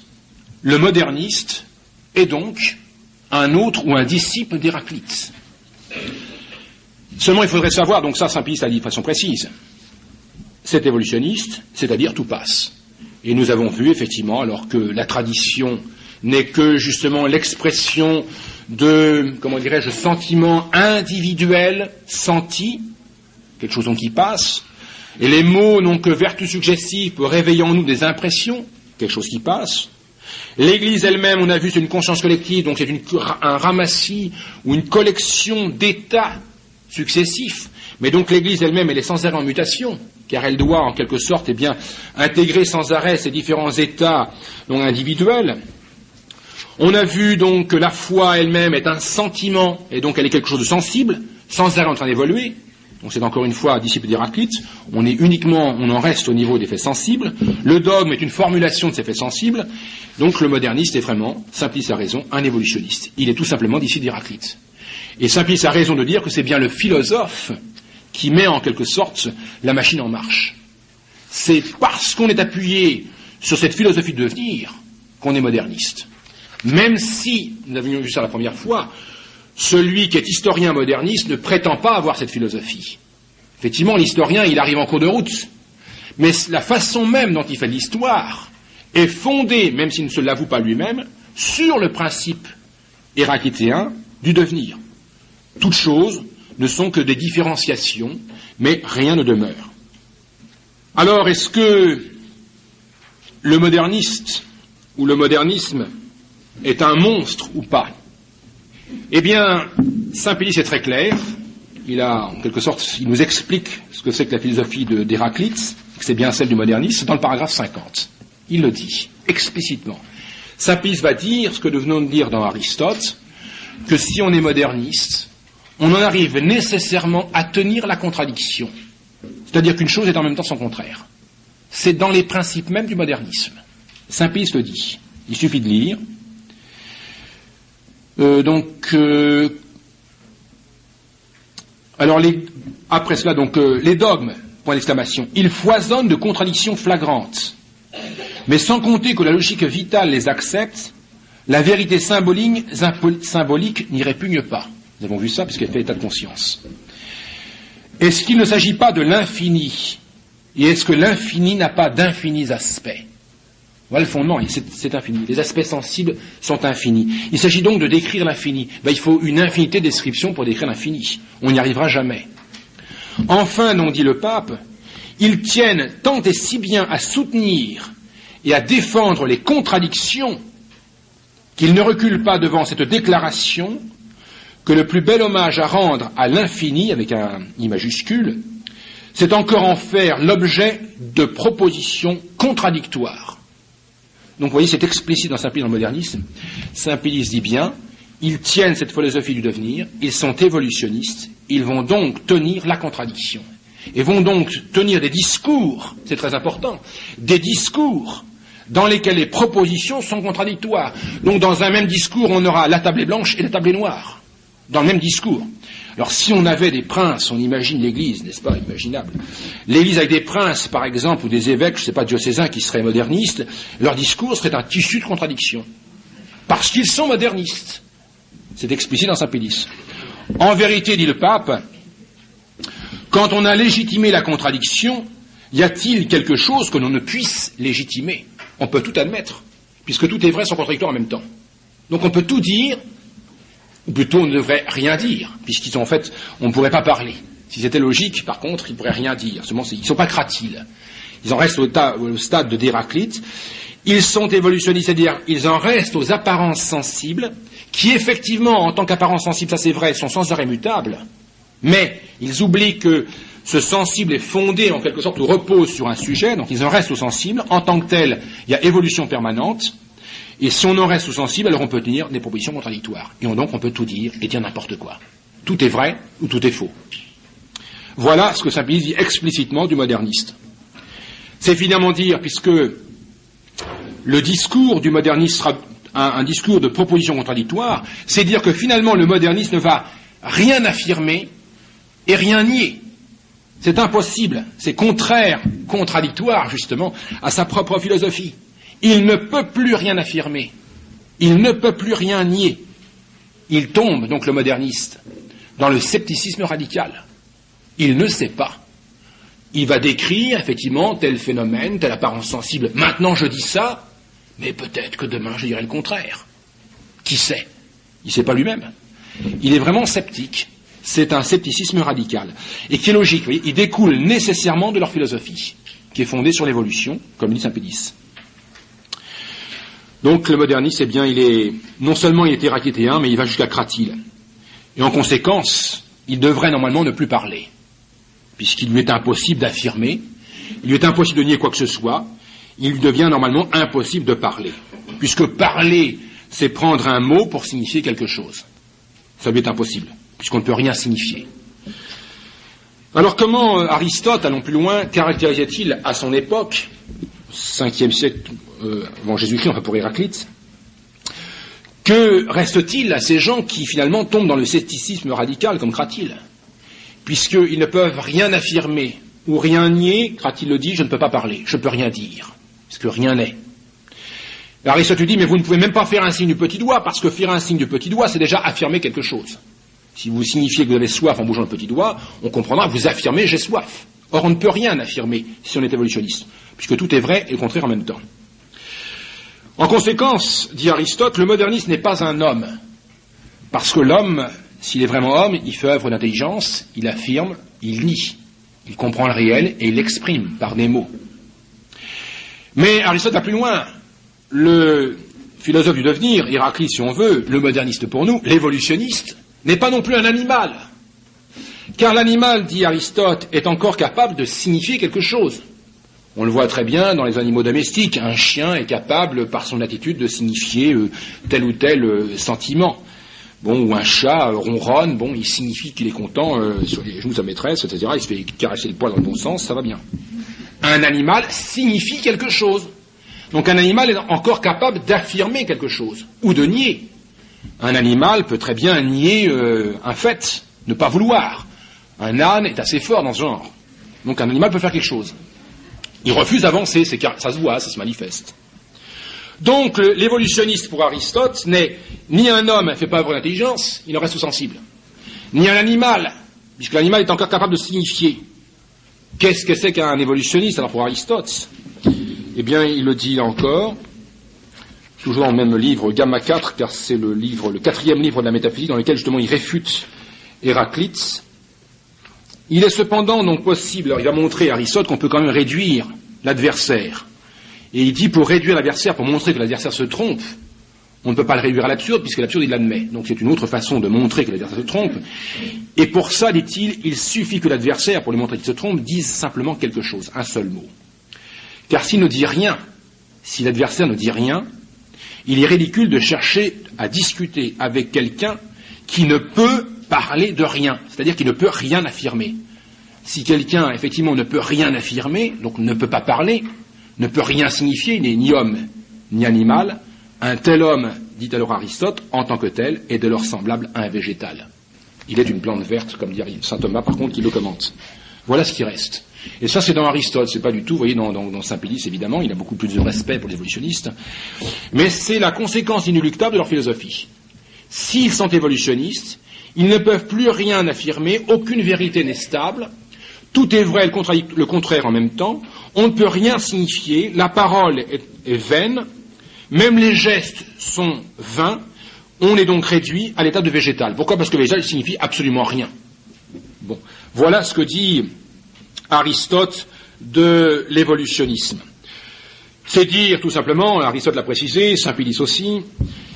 le moderniste est donc un autre ou un disciple d'Héraclite. Seulement il faudrait savoir, donc ça saint Pédis l'a dit de façon précise, c'est évolutionniste, c'est-à-dire tout passe. Et nous avons vu, effectivement, alors que la tradition n'est que, justement, l'expression de, comment dirais-je, sentiments individuels sentis, quelque chose qui passe, et les mots n'ont que vertu suggestive pour réveiller en nous des impressions, quelque chose qui passe. L'Église elle-même, on a vu, c'est une conscience collective, donc c'est un ramassis ou une collection d'états successifs. Mais donc l'Église elle-même, elle est sans arrêt en mutation, car elle doit en quelque sorte intégrer sans arrêt ces différents états donc, individuels. On a vu donc que la foi elle-même est un sentiment, et donc elle est quelque chose de sensible, sans arrêt en train d'évoluer. Donc c'est encore une fois disciple d'Héraclite, on en reste au niveau des faits sensibles. Le dogme est une formulation de ces faits sensibles, donc le moderniste est vraiment, Simplice a raison, un évolutionniste. Il est tout simplement disciple d'Héraclite. Et Simplice a raison de dire que c'est bien le philosophe qui met en quelque sorte la machine en marche. C'est parce qu'on est appuyé sur cette philosophie de devenir qu'on est moderniste. Même si, nous avions vu ça la première fois, celui qui est historien moderniste ne prétend pas avoir cette philosophie. Effectivement, l'historien, il arrive en cours de route, mais la façon même dont il fait l'histoire est fondée, même s'il ne se l'avoue pas lui-même, sur le principe héraclitéen du devenir. Toutes choses ne sont que des différenciations, mais rien ne demeure. Alors, est-ce que le moderniste ou le modernisme est un monstre ou pas? Eh bien, saint Pélice est très clair. Il a, en quelque sorte, il nous explique ce que c'est que la philosophie d'Héraclite, que c'est bien celle du modernisme, c'est dans le paragraphe 50. Il le dit, explicitement. Saint Pélice va dire ce que nous venons de dire dans Aristote, que si on est moderniste, on en arrive nécessairement à tenir la contradiction. C'est-à-dire qu'une chose est en même temps son contraire. C'est dans les principes même du modernisme. Saint Pélice le dit. Il suffit de lire. Alors après cela, les dogmes, point d'exclamation, ils foisonnent de contradictions flagrantes. Mais sans compter que la logique vitale les accepte, la vérité symbolique n'y répugne pas. Nous avons vu ça puisqu'elle fait état de conscience. Est-ce qu'il ne s'agit pas de l'infini? Et est-ce que l'infini n'a pas d'infinis aspects? Voilà le fondement, c'est infini. Les aspects sensibles sont infinis. Il s'agit donc de décrire l'infini. Il faut une infinité de descriptions pour décrire l'infini. On n'y arrivera jamais. Enfin, non, dit le pape, ils tiennent tant et si bien à soutenir et à défendre les contradictions qu'ils ne reculent pas devant cette déclaration que le plus bel hommage à rendre à l'infini, avec un I majuscule, c'est encore en faire l'objet de propositions contradictoires. Donc vous voyez, c'est explicite dans Saint-Pélice dans le modernisme. Saint-Pélice dit bien, ils tiennent cette philosophie du devenir, ils sont évolutionnistes, ils vont donc tenir la contradiction. Et vont donc tenir des discours, c'est très important, des discours dans lesquels les propositions sont contradictoires. Donc dans un même discours, on aura la table est blanche et la table est noire. Dans le même discours. Alors si on avait des princes, on imagine l'Église, n'est-ce pas, imaginable. L'Église avec des princes, par exemple, ou des évêques, je ne sais pas, diocésains, qui seraient modernistes, leur discours serait un tissu de contradiction. Parce qu'ils sont modernistes. C'est explicite dans Saint-Pélice. En vérité, dit le pape, quand on a légitimé la contradiction, y a-t-il quelque chose que l'on ne puisse légitimer? On peut tout admettre, puisque tout est vrai sans contradictoire en même temps. Donc on peut tout dire, ou plutôt on ne devrait rien dire, puisqu'ils sont en fait, on ne pourrait pas parler. Si c'était logique, par contre, ils ne pourraient rien dire. Seulement, ils ne sont pas cratiles. Ils en restent au stade d'Héraclite. Ils sont évolutionnistes, c'est-à-dire ils en restent aux apparences sensibles, qui effectivement, en tant qu'apparences sensibles, ça c'est vrai, sont sans arrêt mutables, mais ils oublient que ce sensible est fondé en quelque sorte ou repose sur un sujet, donc ils en restent au sensible. En tant que tel, il y a évolution permanente. Et si on en reste au sensible, alors on peut tenir des propositions contradictoires. Et donc on peut tout dire et dire n'importe quoi. Tout est vrai ou tout est faux. Voilà ce que Saint-Pélice dit explicitement du moderniste. C'est finalement dire, puisque le discours du moderniste sera un discours de propositions contradictoires, c'est dire que finalement le moderniste ne va rien affirmer et rien nier. C'est impossible, c'est contradictoire justement à sa propre philosophie. Il ne peut plus rien affirmer, il ne peut plus rien nier. Il tombe, donc le moderniste, dans le scepticisme radical. Il ne sait pas. Il va décrire effectivement tel phénomène, telle apparence sensible. Maintenant je dis ça, mais peut-être que demain je dirai le contraire. Qui sait? Il ne sait pas lui-même. Il est vraiment sceptique. C'est un scepticisme radical. Et qui est logique, vous voyez, il découle nécessairement de leur philosophie, qui est fondée sur l'évolution, comme dit Saint-Pélice. Donc le moderniste, eh bien, non seulement il est héraclitéen, mais il va jusqu'à Cratyle. Et en conséquence, il devrait normalement ne plus parler, puisqu'il lui est impossible d'affirmer, il lui est impossible de nier quoi que ce soit, il lui devient normalement impossible de parler. Puisque parler, c'est prendre un mot pour signifier quelque chose. Ça lui est impossible, puisqu'on ne peut rien signifier. Alors comment Aristote, allons plus loin, caractérisait-il à son époque, 5e siècle avant Jésus-Christ, enfin pour Héraclite, que reste-t-il à ces gens qui finalement tombent dans le scepticisme radical comme Cratyle, puisqu'ils ne peuvent rien affirmer ou rien nier? Cratyle le dit, je ne peux pas parler, je ne peux rien dire, puisque rien n'est. Aristote lui dit, mais vous ne pouvez même pas faire un signe du petit doigt, parce que faire un signe du petit doigt, c'est déjà affirmer quelque chose. Si vous signifiez que vous avez soif en bougeant le petit doigt, on comprendra que vous affirmez j'ai soif. Or, on ne peut rien affirmer si on est évolutionniste, puisque tout est vrai et le contraire en même temps. En conséquence, dit Aristote, le moderniste n'est pas un homme, parce que l'homme, s'il est vraiment homme, il fait œuvre d'intelligence, il affirme, il nie, il comprend le réel et il l'exprime par des mots. Mais Aristote va plus loin. Le philosophe du devenir, Héraclite si on veut, le moderniste pour nous, l'évolutionniste, n'est pas non plus un animal. Car l'animal, dit Aristote, est encore capable de signifier quelque chose. On le voit très bien dans les animaux domestiques. Un chien est capable, par son attitude, de signifier tel ou tel sentiment. Bon, ou un chat ronronne, bon, il signifie qu'il est content sur les genoux de sa maîtresse, etc. Il se fait caresser le poil dans le bon sens, ça va bien. Un animal signifie quelque chose. Donc un animal est encore capable d'affirmer quelque chose, ou de nier. Un animal peut très bien nier un fait, ne pas vouloir. Un âne est assez fort dans ce genre. Donc un animal peut faire quelque chose. Il refuse d'avancer, ça se voit, ça se manifeste. Donc l'évolutionniste pour Aristote n'est ni un homme, il ne fait pas œuvre d'intelligence, il en reste sensible, ni un animal, puisque l'animal est encore capable de signifier. Qu'est-ce que c'est qu'un évolutionniste alors pour Aristote? Eh bien, il le dit encore, toujours dans le même livre, Gamma 4, car c'est le 4e livre de la métaphysique, dans lequel justement il réfute Héraclite. Il est cependant donc possible, alors il va montrer à Aristote qu'on peut quand même réduire l'adversaire. Et il dit pour réduire l'adversaire, pour montrer que l'adversaire se trompe, on ne peut pas le réduire à l'absurde, puisque l'absurde il l'admet. Donc c'est une autre façon de montrer que l'adversaire se trompe. Et pour ça, dit-il, il suffit que l'adversaire, pour lui montrer qu'il se trompe, dise simplement quelque chose, un seul mot. Car s'il ne dit rien, si l'adversaire ne dit rien, il est ridicule de chercher à discuter avec quelqu'un qui ne peut parler de rien, c'est-à-dire qui ne peut rien affirmer. Si quelqu'un, effectivement, ne peut rien affirmer, donc ne peut pas parler, ne peut rien signifier, il n'est ni homme ni animal, un tel homme, dit alors Aristote, en tant que tel, est de leur semblable à un végétal. Il est une plante verte, comme dit saint Thomas, par contre, qui le commente. Voilà ce qui reste. Et ça, c'est dans Aristote, c'est pas du tout, vous voyez, dans Saint-Pédis, évidemment, il a beaucoup plus de respect pour les évolutionnistes, mais c'est la conséquence inéluctable de leur philosophie. S'ils sont évolutionnistes, ils ne peuvent plus rien affirmer, aucune vérité n'est stable, tout est vrai, le contraire en même temps, on ne peut rien signifier, la parole est vaine, même les gestes sont vains, on est donc réduit à l'état de végétal. Pourquoi? Parce que végétal signifie absolument rien. Bon, voilà ce que dit Aristote de l'évolutionnisme. C'est dire tout simplement, Aristote l'a précisé, Saint-Pédis aussi,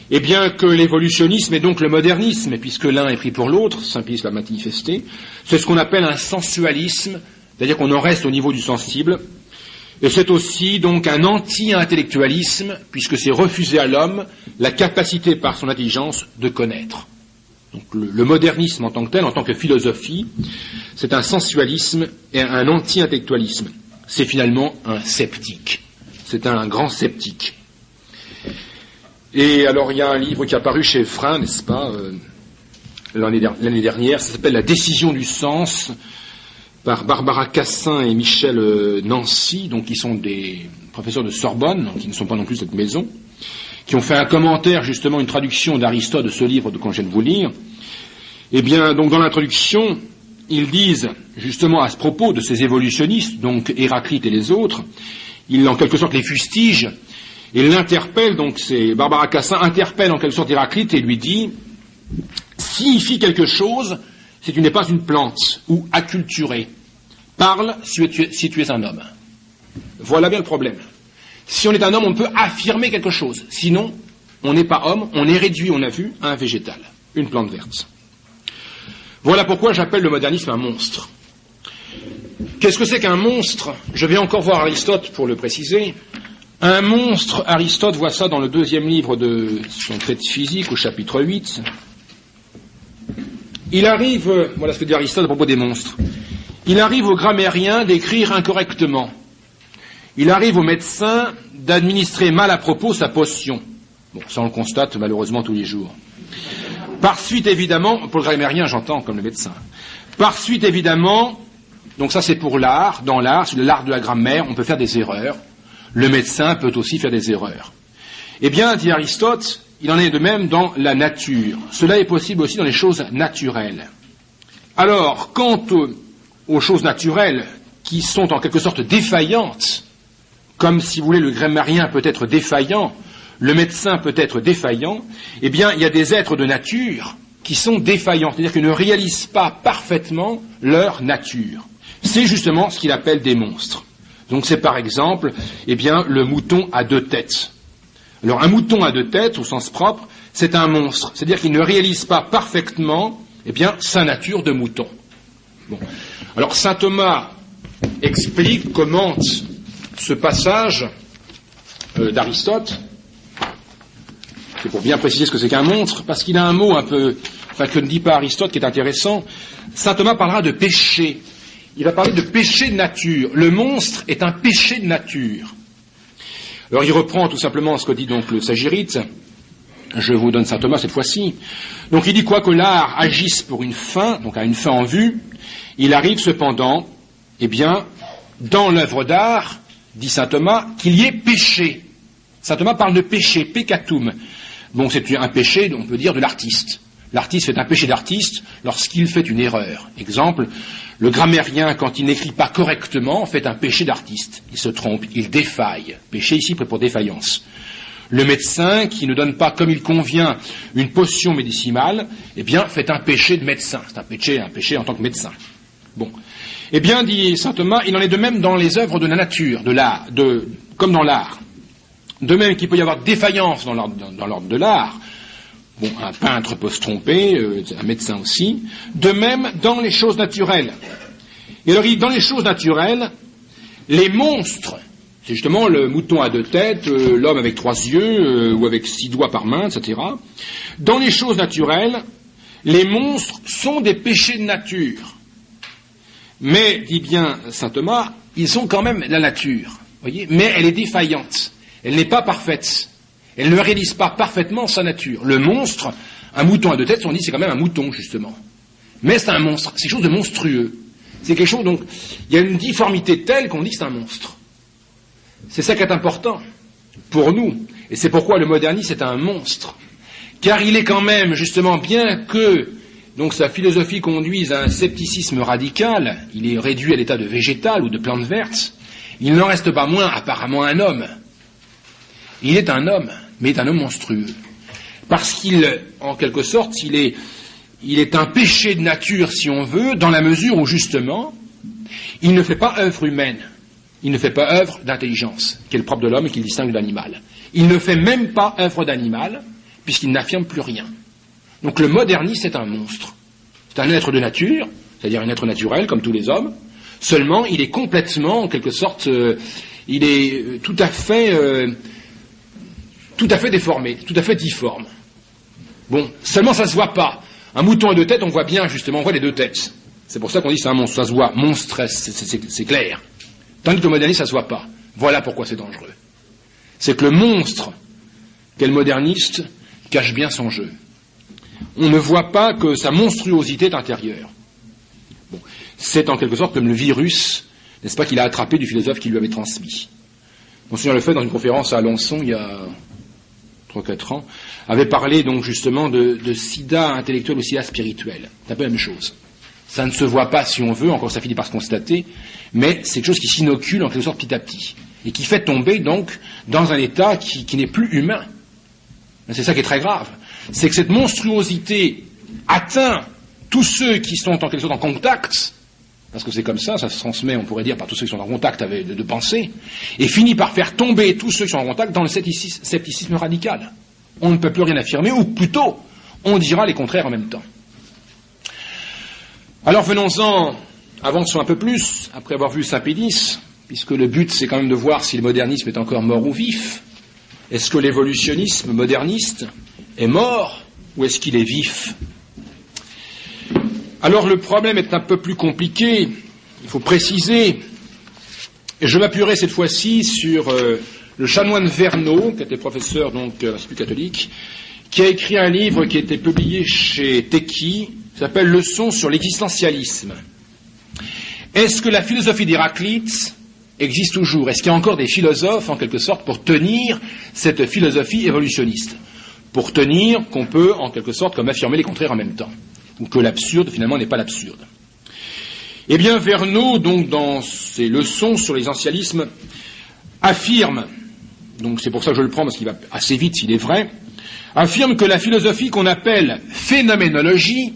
eh bien que l'évolutionnisme est donc le modernisme, et puisque l'un est pris pour l'autre, Saint-Pédis l'a manifesté, c'est ce qu'on appelle un sensualisme, c'est-à-dire qu'on en reste au niveau du sensible, et c'est aussi donc un anti-intellectualisme, puisque c'est refuser à l'homme la capacité par son intelligence de connaître. Donc le modernisme en tant que tel, en tant que philosophie, c'est un sensualisme et un anti-intellectualisme. C'est finalement un sceptique. C'est un grand sceptique. Et alors il y a un livre qui est apparu chez Frein, n'est-ce pas, l'année dernière, ça s'appelle La décision du sens, par Barbara Cassin et Michel Nancy, donc qui sont des professeurs de Sorbonne, donc qui ne sont pas non plus de cette maison, qui ont fait un commentaire, justement, une traduction d'Aristote de ce livre que je viens de vous lire. Eh bien, donc dans l'introduction, ils disent, justement, à ce propos de ces évolutionnistes, donc Héraclite et les autres, ils en quelque sorte les fustigent, et l'interpellent, donc c'est Barbara Cassin interpelle en quelque sorte Héraclite et lui dit, signifie quelque chose si tu n'es pas une plante, ou acculturé. Parle si tu es un homme. Voilà bien le problème. Si on est un homme, on peut affirmer quelque chose. Sinon, on n'est pas homme, on est réduit, on a vu, à un végétal, une plante verte. Voilà pourquoi j'appelle le modernisme un monstre. Qu'est-ce que c'est qu'un monstre? Je vais encore voir Aristote pour le préciser. Un monstre, Aristote voit ça dans le 2e livre de son traité de physique, au chapitre 8. Il arrive, voilà ce que dit Aristote à propos des monstres, il arrive au grammairien d'écrire incorrectement. Il arrive au médecin d'administrer mal à propos sa potion. Bon, ça on le constate malheureusement tous les jours. Par suite évidemment, pour le grammairien j'entends comme le médecin, par suite évidemment, donc ça c'est pour l'art, dans l'art, sur l'art de la grammaire, on peut faire des erreurs. Le médecin peut aussi faire des erreurs. Eh bien, dit Aristote, il en est de même dans la nature. Cela est possible aussi dans les choses naturelles. Alors, quant aux choses naturelles qui sont en quelque sorte défaillantes, comme si vous voulez le grammairien peut être défaillant, le médecin peut être défaillant, eh bien il y a des êtres de nature qui sont défaillants, c'est-à-dire qu'ils ne réalisent pas parfaitement leur nature. C'est justement ce qu'il appelle des monstres. Donc c'est par exemple eh bien, le mouton à deux têtes. Alors un mouton à deux têtes, au sens propre, c'est un monstre, c'est-à-dire qu'il ne réalise pas parfaitement eh bien, sa nature de mouton. Bon. Alors saint Thomas explique, commente ce passage d'Aristote. C'est pour bien préciser ce que c'est qu'un monstre, parce qu'il a un mot un peu, que ne dit pas Aristote, qui est intéressant. Saint Thomas parlera de péché. Il va parler de péché de nature. Le monstre est un péché de nature. Alors il reprend tout simplement ce que dit donc le Sagirite. Je vous donne saint Thomas cette fois-ci. Donc il dit quoi que l'art agisse pour une fin, donc à une fin en vue, il arrive cependant, eh bien, dans l'œuvre d'art, dit saint Thomas, qu'il y ait péché. Saint Thomas parle de péché, peccatum. Bon, c'est un péché, on peut dire, de l'artiste. L'artiste fait un péché d'artiste lorsqu'il fait une erreur. Exemple, le grammairien, quand il n'écrit pas correctement, fait un péché d'artiste. Il se trompe, il défaille. Péché ici pour défaillance. Le médecin, qui ne donne pas comme il convient une potion médicimale, eh bien, fait un péché de médecin. C'est un péché en tant que médecin. Bon. Eh bien, dit saint Thomas, il en est de même dans les œuvres de la nature, de l'art, comme dans l'art. De même qu'il peut y avoir défaillance dans l'ordre de l'art, bon, un peintre peut se tromper, un médecin aussi, de même dans les choses naturelles. Et alors, dans les choses naturelles, les monstres, c'est justement le mouton à deux têtes, l'homme avec 3 yeux, ou avec 6 doigts par main, etc. Dans les choses naturelles, les monstres sont des péchés de nature. Mais, dit bien saint Thomas, ils sont quand même la nature, voyez, mais elle est défaillante. Elle n'est pas parfaite. Elle ne réalise pas parfaitement sa nature. Le monstre, un mouton à deux têtes, on dit c'est quand même un mouton, justement. Mais c'est un monstre, c'est quelque chose de monstrueux. C'est quelque chose, donc, il y a une difformité telle qu'on dit que c'est un monstre. C'est ça qui est important pour nous. Et c'est pourquoi le modernisme est un monstre. Car il est quand même, justement, bien que donc sa philosophie conduise à un scepticisme radical, il est réduit à l'état de végétal ou de plante verte, il n'en reste pas moins apparemment un homme. Il est un homme, mais il est un homme monstrueux. Parce qu'il, en quelque sorte, il est un péché de nature, si on veut, dans la mesure où, justement, il ne fait pas œuvre humaine. Il ne fait pas œuvre d'intelligence, qui est le propre de l'homme et qui le distingue de l'animal. Il ne fait même pas œuvre d'animal, puisqu'il n'affirme plus rien. Donc le moderniste est un monstre. C'est un être de nature, c'est-à-dire un être naturel, comme tous les hommes. Seulement, il est complètement, en quelque sorte, il est tout à fait déformé, tout à fait difforme. Bon, seulement ça se voit pas. Un mouton à deux têtes, on voit bien, justement, on voit les deux têtes. C'est pour ça qu'on dit que c'est un monstre, ça se voit, monstresse, c'est clair. Tandis que le modernisme, ça se voit pas. Voilà pourquoi c'est dangereux. C'est que le monstre qu'est le moderniste cache bien son jeu. On ne voit pas que sa monstruosité est intérieure. Bon, c'est en quelque sorte comme le virus, n'est-ce pas, qu'il a attrapé du philosophe qui lui avait transmis. Monseigneur Lefebvre, dans une conférence à Alençon, il y a 3-4 ans, avait parlé donc justement de sida intellectuel ou sida spirituel. C'est un peu la même chose. Ça ne se voit pas si on veut, encore ça finit par se constater, mais c'est quelque chose qui s'inocule en quelque sorte petit à petit, et qui fait tomber donc dans un état qui n'est plus humain. C'est ça qui est très grave. C'est que cette monstruosité atteint tous ceux qui sont en quelque sorte en contact, parce que c'est comme ça se transmet, on pourrait dire, par tous ceux qui sont en contact avec de pensée, et finit par faire tomber tous ceux qui sont en contact dans le scepticisme radical. On ne peut plus rien affirmer, ou plutôt, on dira les contraires en même temps. Alors venons-en, avançons un peu plus, après avoir vu Saint-Pédis, puisque le but c'est quand même de voir si le modernisme est encore mort ou vif. Est-ce que l'évolutionnisme moderniste est mort, ou est-ce qu'il est vif? Alors le problème est un peu plus compliqué, il faut préciser, et je m'appuierai cette fois-ci sur le chanoine Verneau, qui était professeur donc à l'Institut catholique, qui a écrit un livre qui a été publié chez Teki, qui s'appelle Leçons sur l'existentialisme. Est-ce que la philosophie d'Héraclite existe toujours? Est-ce qu'il y a encore des philosophes, en quelque sorte, pour tenir cette philosophie évolutionniste? Pour tenir qu'on peut, en quelque sorte, comme affirmer les contraires en même temps, ou que l'absurde, finalement, n'est pas l'absurde. Eh bien, Verneau, donc, dans ses leçons sur l'essentialisme, affirme, donc c'est pour ça que je le prends, parce qu'il va assez vite s'il est vrai, affirme que la philosophie qu'on appelle phénoménologie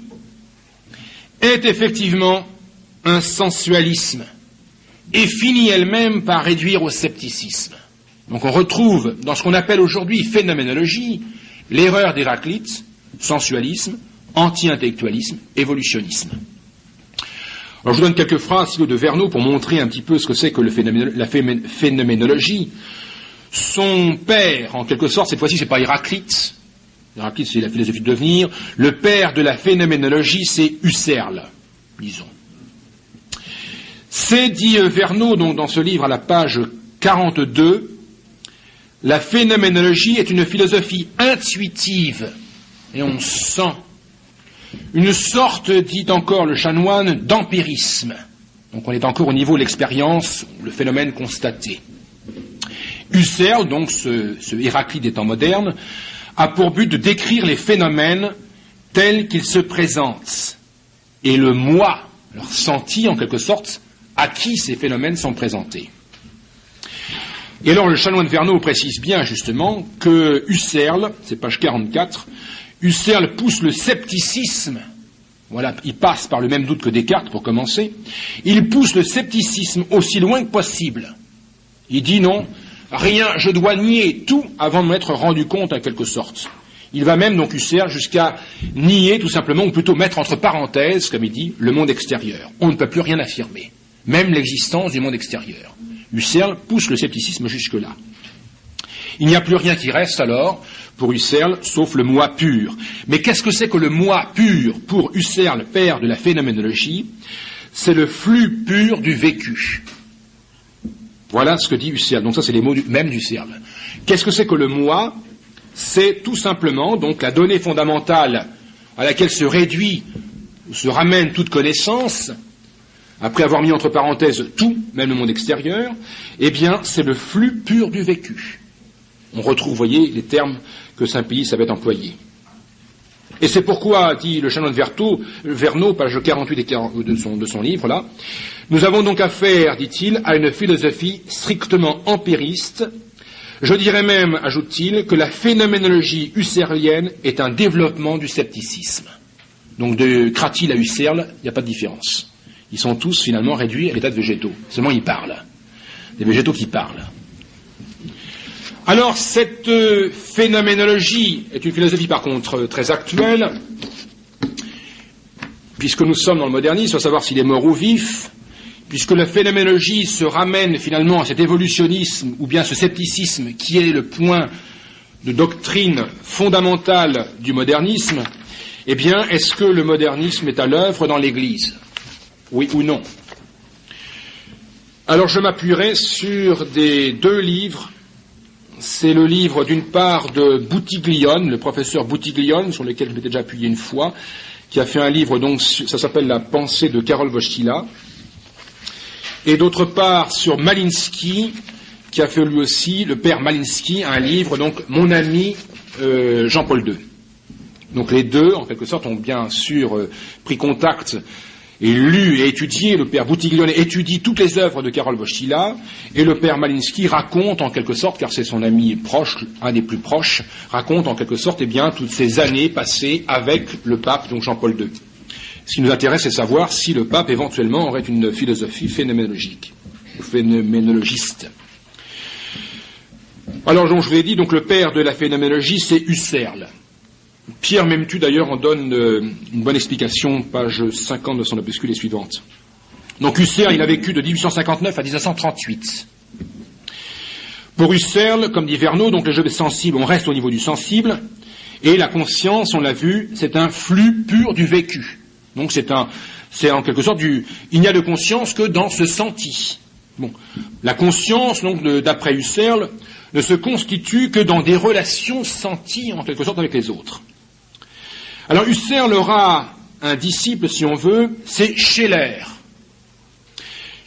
est effectivement un sensualisme et finit elle-même par réduire au scepticisme. Donc on retrouve dans ce qu'on appelle aujourd'hui phénoménologie l'erreur d'Héraclite, sensualisme, anti-intellectualisme, évolutionnisme. Alors je vous donne quelques phrases de Verneau pour montrer un petit peu ce que c'est que la phénoménologie. Son père, en quelque sorte, cette fois-ci c'est pas Héraclite. Héraclite c'est la philosophie de devenir. Le père de la phénoménologie c'est Husserl, disons. C'est, dit Verneau, donc dans ce livre à la page 42, la phénoménologie est une philosophie intuitive, et on sent une sorte, dit encore le chanoine, d'empirisme. Donc on est encore au niveau de l'expérience, le phénomène constaté. Husserl, donc ce Héraclite des temps modernes, a pour but de décrire les phénomènes tels qu'ils se présentent, et le moi, leur ressenti en quelque sorte, à qui ces phénomènes sont présentés. Et alors le chanoine Verneau précise bien justement que Husserl, c'est page 44, Husserl pousse le scepticisme, voilà, il passe par le même doute que Descartes pour commencer, il pousse le scepticisme aussi loin que possible. Il dit non, rien, je dois nier tout avant de m'être rendu compte en quelque sorte. Il va même donc Husserl jusqu'à nier tout simplement, ou plutôt mettre entre parenthèses, comme il dit, le monde extérieur. On ne peut plus rien affirmer, même l'existence du monde extérieur. Husserl pousse le scepticisme jusque-là. Il n'y a plus rien qui reste alors pour Husserl, sauf le moi pur. Mais qu'est-ce que c'est que le moi pur pour Husserl, père de la phénoménologie? C'est le flux pur du vécu. Voilà ce que dit Husserl. Donc ça, c'est les mots même d'Husserl. Qu'est-ce que c'est que le moi? C'est tout simplement donc la donnée fondamentale à laquelle se réduit, ou se ramène toute connaissance, après avoir mis entre parenthèses tout, même le monde extérieur, eh bien, c'est le flux pur du vécu. On retrouve, vous voyez, les termes que Saint-Pie savait employer. Et c'est pourquoi, dit le chanoine Verneau, page 48 de son livre, là, nous avons donc affaire, dit-il, à une philosophie strictement empiriste. Je dirais même, ajoute-t-il, que la phénoménologie husserlienne est un développement du scepticisme. Donc de Cratyle à Husserl, il n'y a pas de différence. Ils sont tous finalement réduits à l'état de végétaux. Seulement ils parlent. Des végétaux qui parlent. Alors cette phénoménologie est une philosophie par contre très actuelle, puisque nous sommes dans le modernisme, à savoir s'il est mort ou vif, puisque la phénoménologie se ramène finalement à cet évolutionnisme ou bien ce scepticisme qui est le point de doctrine fondamentale du modernisme. Eh bien, est-ce que le modernisme est à l'œuvre dans l'Église? Oui ou non? Alors je m'appuierai sur deux livres. C'est le livre d'une part de Buttiglione, le professeur Buttiglione, sur lequel je m'étais déjà appuyé une fois, qui a fait un livre, donc ça s'appelle La pensée de Karol Wojtyla, et d'autre part sur Malinsky, qui a fait lui aussi, le père Malinsky, un livre, donc Mon ami Jean-Paul II. Donc les deux, en quelque sorte, ont bien sûr pris contact et lu et étudié. Le père Buttiglione étudie toutes les œuvres de Karol Wojtyla, et le père Malinsky raconte en quelque sorte, car c'est son ami proche, un des plus proches, raconte en quelque sorte, eh bien, toutes ces années passées avec le pape, donc Jean-Paul II. Ce qui nous intéresse, c'est savoir si le pape éventuellement aurait une philosophie phénoménologique, ou phénoménologiste. Alors, donc, je vous ai dit, donc le père de la phénoménologie, c'est Husserl. Pierre Memtu, d'ailleurs, en donne une bonne explication, page 50 de son opuscule et suivante. Donc Husserl, il a vécu de 1859 à 1938. Pour Husserl, comme dit Verneau, donc le jeu sensible, on reste au niveau du sensible, et la conscience, on l'a vu, c'est un flux pur du vécu. Donc c'est en quelque sorte il n'y a de conscience que dans ce senti. Bon, la conscience, donc d'après Husserl, ne se constitue que dans des relations senties en quelque sorte avec les autres. Alors Husserl aura un disciple, si on veut, c'est Scheler.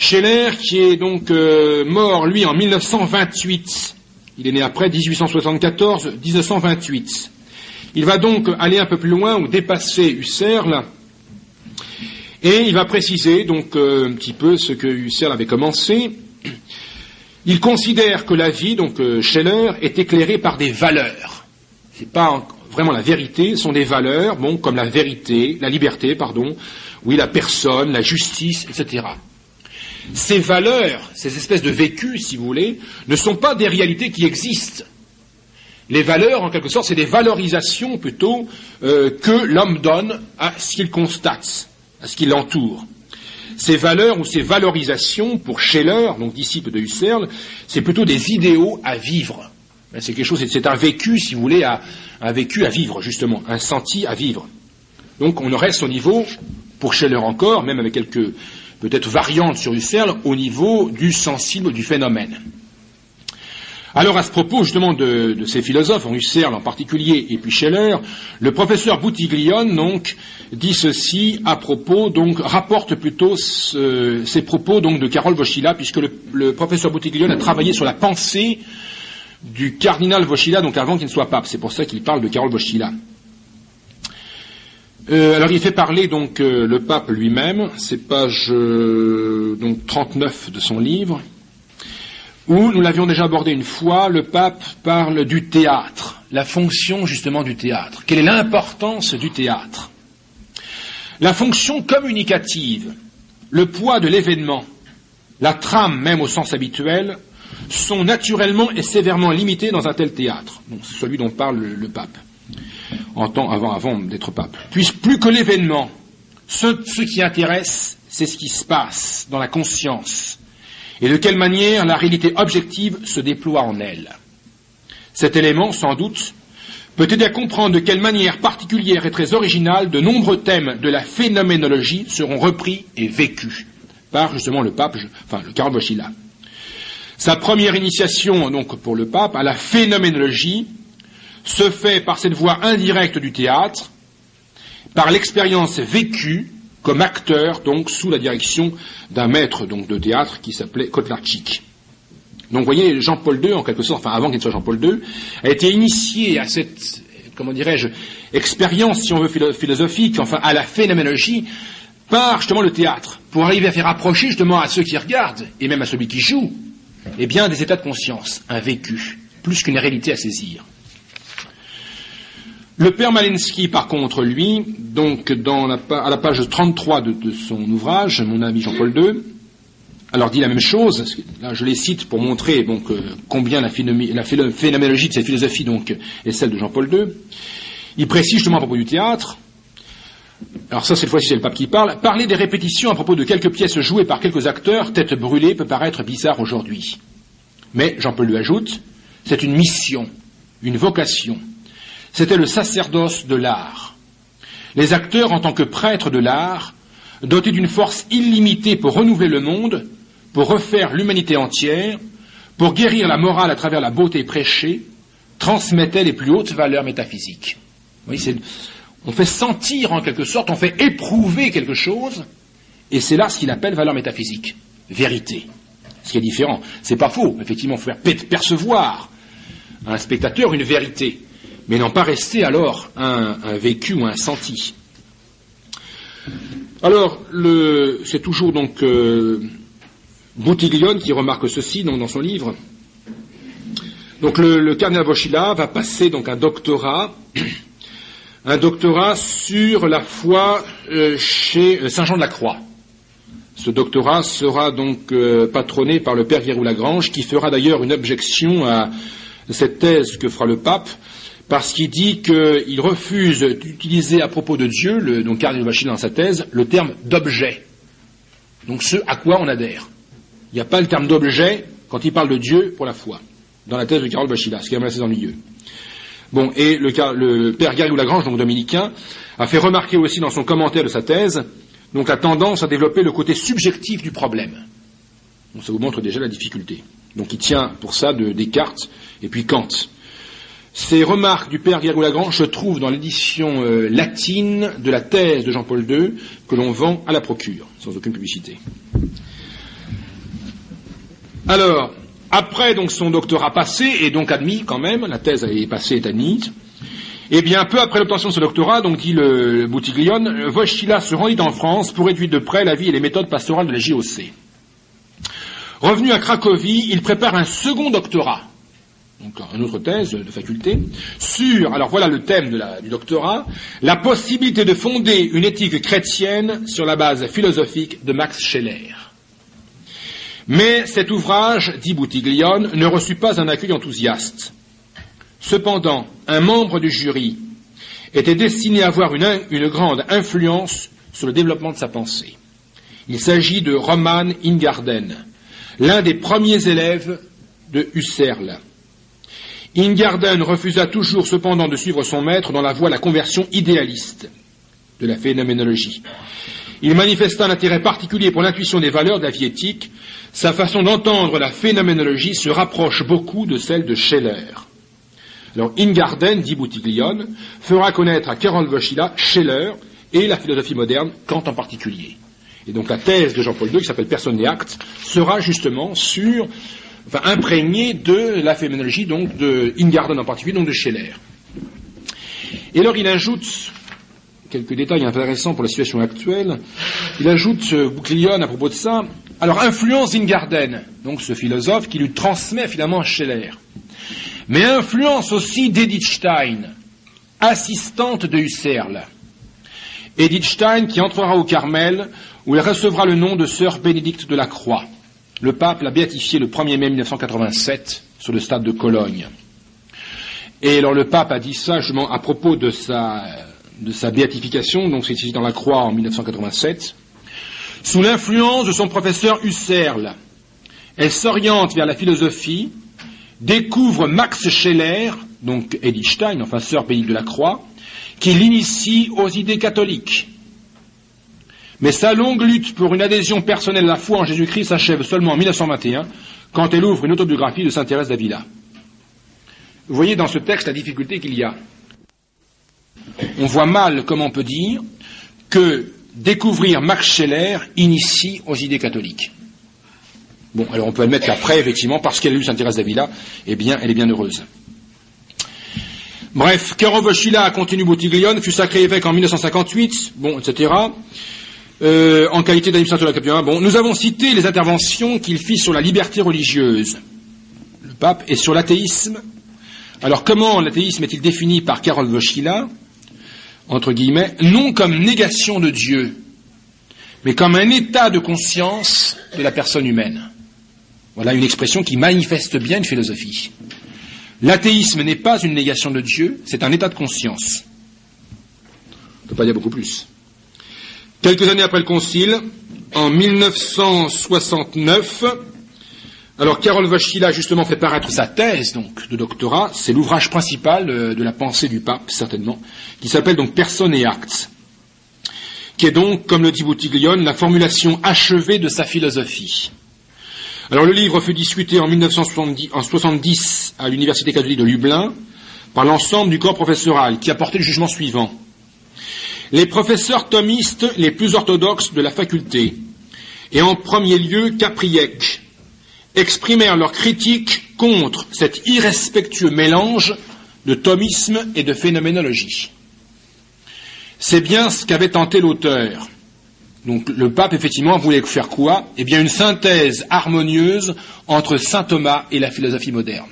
Scheler, qui est donc mort, lui, en 1928. Il est né après 1874-1928. Il va donc aller un peu plus loin ou dépasser Husserl, et il va préciser donc un petit peu ce que Husserl avait commencé. Il considère que la vie, donc Scheler, est éclairée par des valeurs. C'est pas vraiment la vérité, ce sont des valeurs, bon, comme la vérité, la liberté, pardon, oui, la personne, la justice, etc. Ces valeurs, ces espèces de vécus, si vous voulez, ne sont pas des réalités qui existent. Les valeurs, en quelque sorte, c'est des valorisations plutôt que l'homme donne à ce qu'il constate, à ce qui l'entoure. Ces valeurs ou ces valorisations, pour Scheler, donc disciple de Husserl, c'est plutôt des idéaux à vivre. C'est quelque chose, c'est un vécu, si vous voulez, un vécu à vivre, justement, un senti à vivre. Donc on reste au niveau, pour Scheler encore, même avec quelques peut-être variantes sur Husserl, au niveau du sensible, du phénomène. Alors à ce propos justement de ces philosophes, Husserl en particulier et puis Scheler, le professeur Boutiglione donc dit ceci à propos, donc rapporte plutôt ces propos donc de Karol Wojtyła, puisque le professeur Boutiglione a travaillé sur la pensée du cardinal Wojtyła, donc avant qu'il ne soit pape. C'est pour ça qu'il parle de Karol Wojtyła. Alors il fait parler donc le pape lui-même, c'est page donc 39 de son livre, où nous l'avions déjà abordé une fois, le pape parle du théâtre, la fonction justement du théâtre. Quelle est l'importance du théâtre? La fonction communicative, le poids de l'événement, la trame même au sens habituel, sont naturellement et sévèrement limités dans un tel théâtre. Donc c'est celui dont parle le pape, avant d'être pape. Puisque plus que l'événement, ce qui intéresse, c'est ce qui se passe dans la conscience, et de quelle manière la réalité objective se déploie en elle. Cet élément, sans doute, peut aider à comprendre de quelle manière particulière et très originale de nombreux thèmes de la phénoménologie seront repris et vécus par justement le pape, le Karol Wojtyła. Sa première initiation, donc pour le pape, à la phénoménologie, se fait par cette voie indirecte du théâtre, par l'expérience vécue comme acteur, donc sous la direction d'un maître donc de théâtre qui s'appelait Kotlarczyk. Donc vous voyez, Jean-Paul II, en quelque sorte, avant qu'il ne soit Jean-Paul II, a été initié à cette, expérience, si on veut, philosophique, à la phénoménologie, par justement le théâtre, pour arriver à faire approcher justement à ceux qui regardent, et même à celui qui joue, eh bien des états de conscience, un vécu, plus qu'une réalité à saisir. Le père Malinsky, par contre, lui, donc à la page 33 de son ouvrage, Mon ami Jean-Paul II, alors dit la même chose. Là, je les cite pour montrer donc combien la phénoménologie de cette philosophie donc est celle de Jean-Paul II. Il précise justement à propos du théâtre. Alors ça, cette fois-ci, c'est le pape qui parle. Parler des répétitions à propos de quelques pièces jouées par quelques acteurs, tête brûlée, peut paraître bizarre aujourd'hui. Mais Jean-Paul II ajoute, c'est une mission, une vocation. C'était le sacerdoce de l'art. Les acteurs, en tant que prêtres de l'art, dotés d'une force illimitée pour renouveler le monde, pour refaire l'humanité entière, pour guérir la morale à travers la beauté prêchée, transmettaient les plus hautes valeurs métaphysiques. Vous voyez, on fait sentir en quelque sorte, on fait éprouver quelque chose, et c'est là ce qu'il appelle valeur métaphysique, vérité. Ce qui est différent. C'est pas faux, effectivement, il faut faire percevoir à un spectateur une vérité, mais n'en pas rester alors un vécu ou un senti. Alors, c'est toujours donc Boutiglione qui remarque ceci donc, dans son livre. Donc le cardinal Wojtyła va passer donc un doctorat sur la foi chez Saint Jean de la Croix. Ce doctorat sera donc patronné par le père Guéroult-Lagrange, qui fera d'ailleurs une objection à cette thèse que fera le pape, parce qu'il dit qu'il refuse d'utiliser à propos de Dieu, donc cardinal Wojtyła dans sa thèse, le terme d'objet. Donc ce à quoi on adhère. Il n'y a pas le terme d'objet quand il parle de Dieu pour la foi, dans la thèse de Karol Wojtyła, ce qui est assez ennuyeux. Bon, et le père Guéroult-Lagrange, donc dominicain, a fait remarquer aussi dans son commentaire de sa thèse, donc la tendance à développer le côté subjectif du problème. Donc ça vous montre déjà la difficulté. Donc il tient pour ça de Descartes et puis Kant. Ces remarques du père Guéroult-Lagrange se trouvent dans l'édition latine de la thèse de Jean-Paul II que l'on vend à la procure, sans aucune publicité. Alors, après donc son doctorat passé, et donc admis quand même, la thèse est passée, est admise, et bien peu après l'obtention de ce doctorat, donc dit le Boutiglione, Wojtyła se rendit en France pour étudier de près la vie et les méthodes pastorales de la JOC. Revenu à Cracovie, il prépare un second doctorat, donc une autre thèse de faculté, sur, alors voilà le thème du doctorat, la possibilité de fonder une éthique chrétienne sur la base philosophique de Max Scheler. Mais cet ouvrage, dit Boutiglione, ne reçut pas un accueil enthousiaste. Cependant, un membre du jury était destiné à avoir une grande influence sur le développement de sa pensée. Il s'agit de Roman Ingarden, l'un des premiers élèves de Husserl. Ingarden refusa toujours cependant de suivre son maître dans la voie de la conversion idéaliste de la phénoménologie. Il manifesta un intérêt particulier pour l'intuition des valeurs de la vie éthique. Sa façon d'entendre la phénoménologie se rapproche beaucoup de celle de Scheler. Alors Ingarden, dit Boutiglione, fera connaître à Karol Wojtyła Scheler et la philosophie moderne, Kant en particulier. Et donc la thèse de Jean-Paul II, qui s'appelle Personne et Acte, sera justement imprégnée de la phénoménologie, donc de Ingarden en particulier, donc de Scheler. Et alors il ajoute quelques détails intéressants pour la situation actuelle. Il ajoute Boutiglione à propos de ça. Alors influence Ingarden, donc ce philosophe qui lui transmet finalement Scheler. Mais influence aussi d'Edith Stein, assistante de Husserl. Edith Stein qui entrera au Carmel, où elle recevra le nom de sœur Bénédicte de la Croix. Le pape l'a béatifiée le 1er mai 1987 sur le stade de Cologne. Et alors le pape a dit ça justement à propos de sa béatification, donc c'est ici dans la Croix en 1987. Sous l'influence de son professeur Husserl, elle s'oriente vers la philosophie, découvre Max Scheler, donc Edith Stein, enfin sœur Bénédicte de la Croix, qui l'initie aux idées catholiques. Mais sa longue lutte pour une adhésion personnelle à la foi en Jésus-Christ s'achève seulement en 1921, quand elle ouvre une autobiographie de sainte Thérèse d'Avila. Vous voyez dans ce texte la difficulté qu'il y a. On voit mal comment on peut dire que découvrir Max Scheler initie aux idées catholiques. Bon, alors on peut admettre qu'après, effectivement, parce qu'elle a lu sainte Thérèse d'Avila, eh bien, elle est bien heureuse. Bref, Karol Wojtyła, continue Boutiglione, fut sacré évêque en 1958, bon, etc., en qualité d'administrateur de la capitale. Bon, nous avons cité les interventions qu'il fit sur la liberté religieuse, le pape, et sur l'athéisme. Alors, comment l'athéisme est-il défini par Karol Wojtyła, entre guillemets, non comme négation de Dieu, mais comme un état de conscience de la personne humaine. Voilà une expression qui manifeste bien une philosophie. L'athéisme n'est pas une négation de Dieu, c'est un état de conscience. On ne peut pas dire beaucoup plus. Quelques années après le concile, en 1969, alors Karol Wojtyła justement fait paraître sa thèse donc de doctorat, c'est l'ouvrage principal de la pensée du pape, certainement, qui s'appelle donc Personne et Acte, qui est donc, comme le dit Boutiglione, la formulation achevée de sa philosophie. Alors le livre fut discuté en 1970 à l'Université catholique de Lublin par l'ensemble du corps professoral qui a porté le jugement suivant. Les professeurs thomistes les plus orthodoxes de la faculté, et en premier lieu Capriec, exprimèrent leur critique contre cet irrespectueux mélange de thomisme et de phénoménologie. C'est bien ce qu'avait tenté l'auteur. Donc le pape, effectivement, voulait faire quoi? Eh bien, une synthèse harmonieuse entre saint Thomas et la philosophie moderne.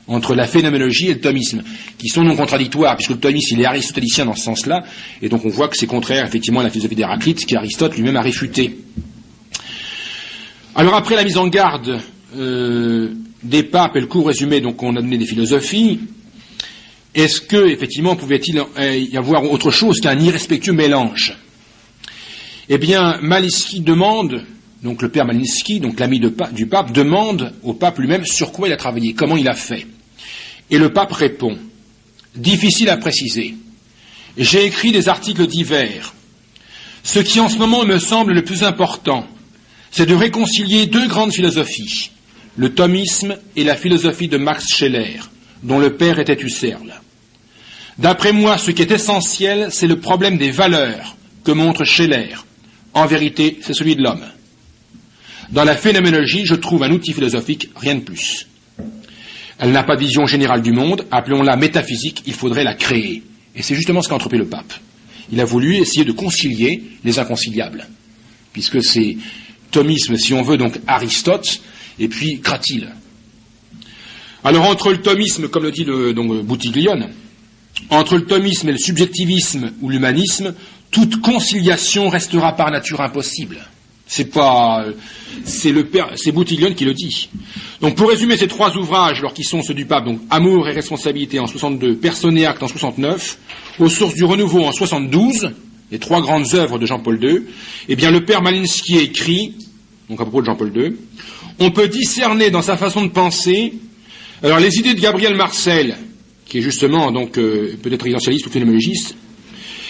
Entre la phénoménologie et le thomisme, qui sont non contradictoires, puisque le thomisme, il est aristotélicien dans ce sens-là, et donc on voit que c'est contraire, effectivement, à la philosophie d'Héraclite, qu'Aristote lui-même a réfuté. Alors après la mise en garde des papes et le court résumé, donc on a donné des philosophies, est-ce que, effectivement, pouvait-il y avoir autre chose qu'un irrespectueux mélange? Eh bien, Malinsky demande, donc le père Malinsky, donc l'ami du pape, demande au pape lui-même sur quoi il a travaillé, comment il a fait. Et le pape répond, difficile à préciser. J'ai écrit des articles divers. Ce qui en ce moment me semble le plus important, c'est de réconcilier deux grandes philosophies, le thomisme et la philosophie de Max Scheler, dont le père était Husserl. D'après moi, ce qui est essentiel, c'est le problème des valeurs que montre Scheler. En vérité, c'est celui de l'homme. Dans la phénoménologie, je trouve un outil philosophique, rien de plus. Elle n'a pas de vision générale du monde, appelons-la métaphysique, il faudrait la créer. Et c'est justement ce qu'a entrepris le pape. Il a voulu essayer de concilier les inconciliables, puisque c'est thomisme, si on veut, donc Aristote, et puis Cratyle. Alors entre le thomisme, comme le dit donc Boutiglione, entre le thomisme et le subjectivisme ou l'humanisme, toute conciliation restera par nature impossible. C'est Boutiglione qui le dit. Donc pour résumer ces trois ouvrages, alors qui sont ceux du pape, donc Amour et responsabilité en 62, Personne et acte en 69, Aux sources du renouveau en 72, les trois grandes œuvres de Jean-Paul II, eh bien le père Malinsky écrit, donc à propos de Jean-Paul II, on peut discerner dans sa façon de penser, alors les idées de Gabriel Marcel, qui est justement donc peut-être existentialiste ou phénoménologiste,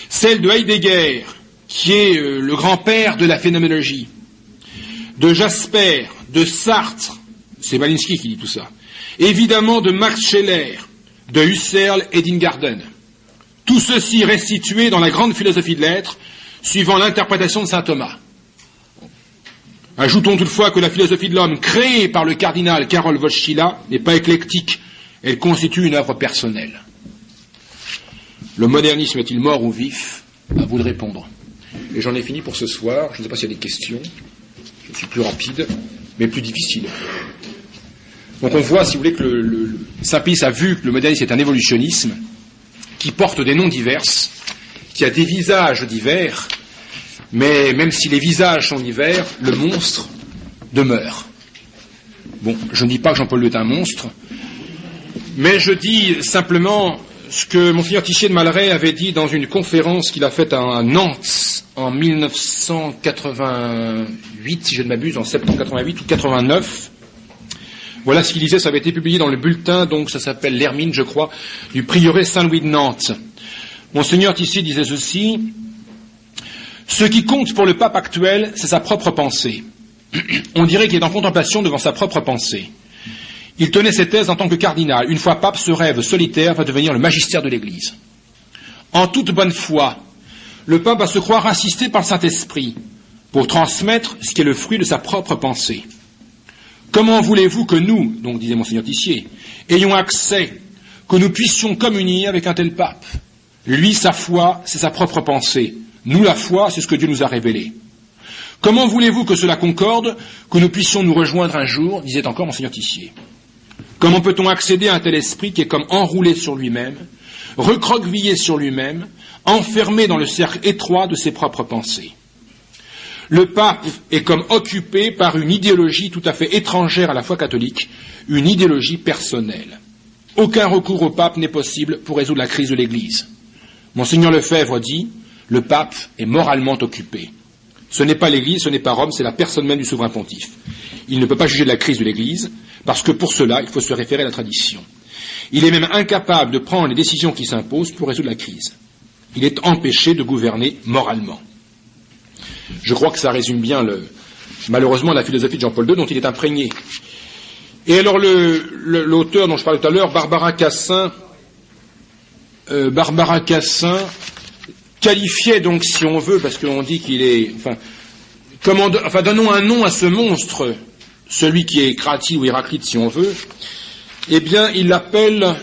celles de Heidegger, qui est le grand-père de la phénoménologie, de Jasper, de Sartre, c'est Malinsky qui dit tout ça, évidemment de Max Scheler, de Husserl et d'Ingarden. Tout ceci restitué dans la grande philosophie de l'être, suivant l'interprétation de saint Thomas. Ajoutons toutefois que la philosophie de l'homme, créée par le cardinal Karol Wojtyla, n'est pas éclectique, elle constitue une œuvre personnelle. Le modernisme est-il mort ou vif? À vous de répondre. Et j'en ai fini pour ce soir. Je ne sais pas s'il y a des questions. Je suis plus rapide, mais plus difficile. Donc on voit, si vous voulez, que le Saint-Pie a vu que le modernisme est un évolutionnisme qui porte des noms divers, qui a des visages divers, mais même si les visages sont divers, le monstre demeure. Bon, je ne dis pas que Jean-Paul II est un monstre, mais je dis simplement ce que Monseigneur Tissier de Malray avait dit dans une conférence qu'il a faite à Nantes en 1988, si je ne m'abuse, en septembre 88 ou 89. Voilà ce qu'il disait, ça avait été publié dans le bulletin, donc ça s'appelle l'Hermine, je crois, du prieuré Saint-Louis de Nantes. Monseigneur Tissier disait ceci: ce qui compte pour le pape actuel, c'est sa propre pensée. On dirait qu'il est en contemplation devant sa propre pensée. Il tenait cette thèse en tant que cardinal. Une fois pape, ce rêve solitaire va devenir le magistère de l'Église. En toute bonne foi, le pape va se croire assisté par le Saint-Esprit pour transmettre ce qui est le fruit de sa propre pensée. Comment voulez-vous que nous, donc disait Monseigneur Tissier, ayons accès, que nous puissions communier avec un tel pape? Lui, sa foi, c'est sa propre pensée. Nous, la foi, c'est ce que Dieu nous a révélé. Comment voulez-vous que cela concorde, que nous puissions nous rejoindre un jour, disait encore Monseigneur Tissier. Comment peut-on accéder à un tel esprit qui est comme enroulé sur lui-même, recroquevillé sur lui-même, enfermé dans le cercle étroit de ses propres pensées? Le pape est comme occupé par une idéologie tout à fait étrangère à la foi catholique, une idéologie personnelle. Aucun recours au pape n'est possible pour résoudre la crise de l'Église. Monseigneur Lefebvre dit, le pape est moralement occupé. Ce n'est pas l'Église, ce n'est pas Rome, c'est la personne même du souverain pontife. Il ne peut pas juger de la crise de l'Église, parce que pour cela, il faut se référer à la tradition. Il est même incapable de prendre les décisions qui s'imposent pour résoudre la crise. Il est empêché de gouverner moralement. Je crois que ça résume bien, malheureusement, la philosophie de Jean-Paul II, dont il est imprégné. Et alors, l'auteur dont je parlais tout à l'heure, Barbara Cassin, qualifiait donc, si on veut, parce qu'on dit qu'il est... donnons un nom à ce monstre, celui qui est Cratyle ou Héraclite, si on veut, eh bien, il l'appelle,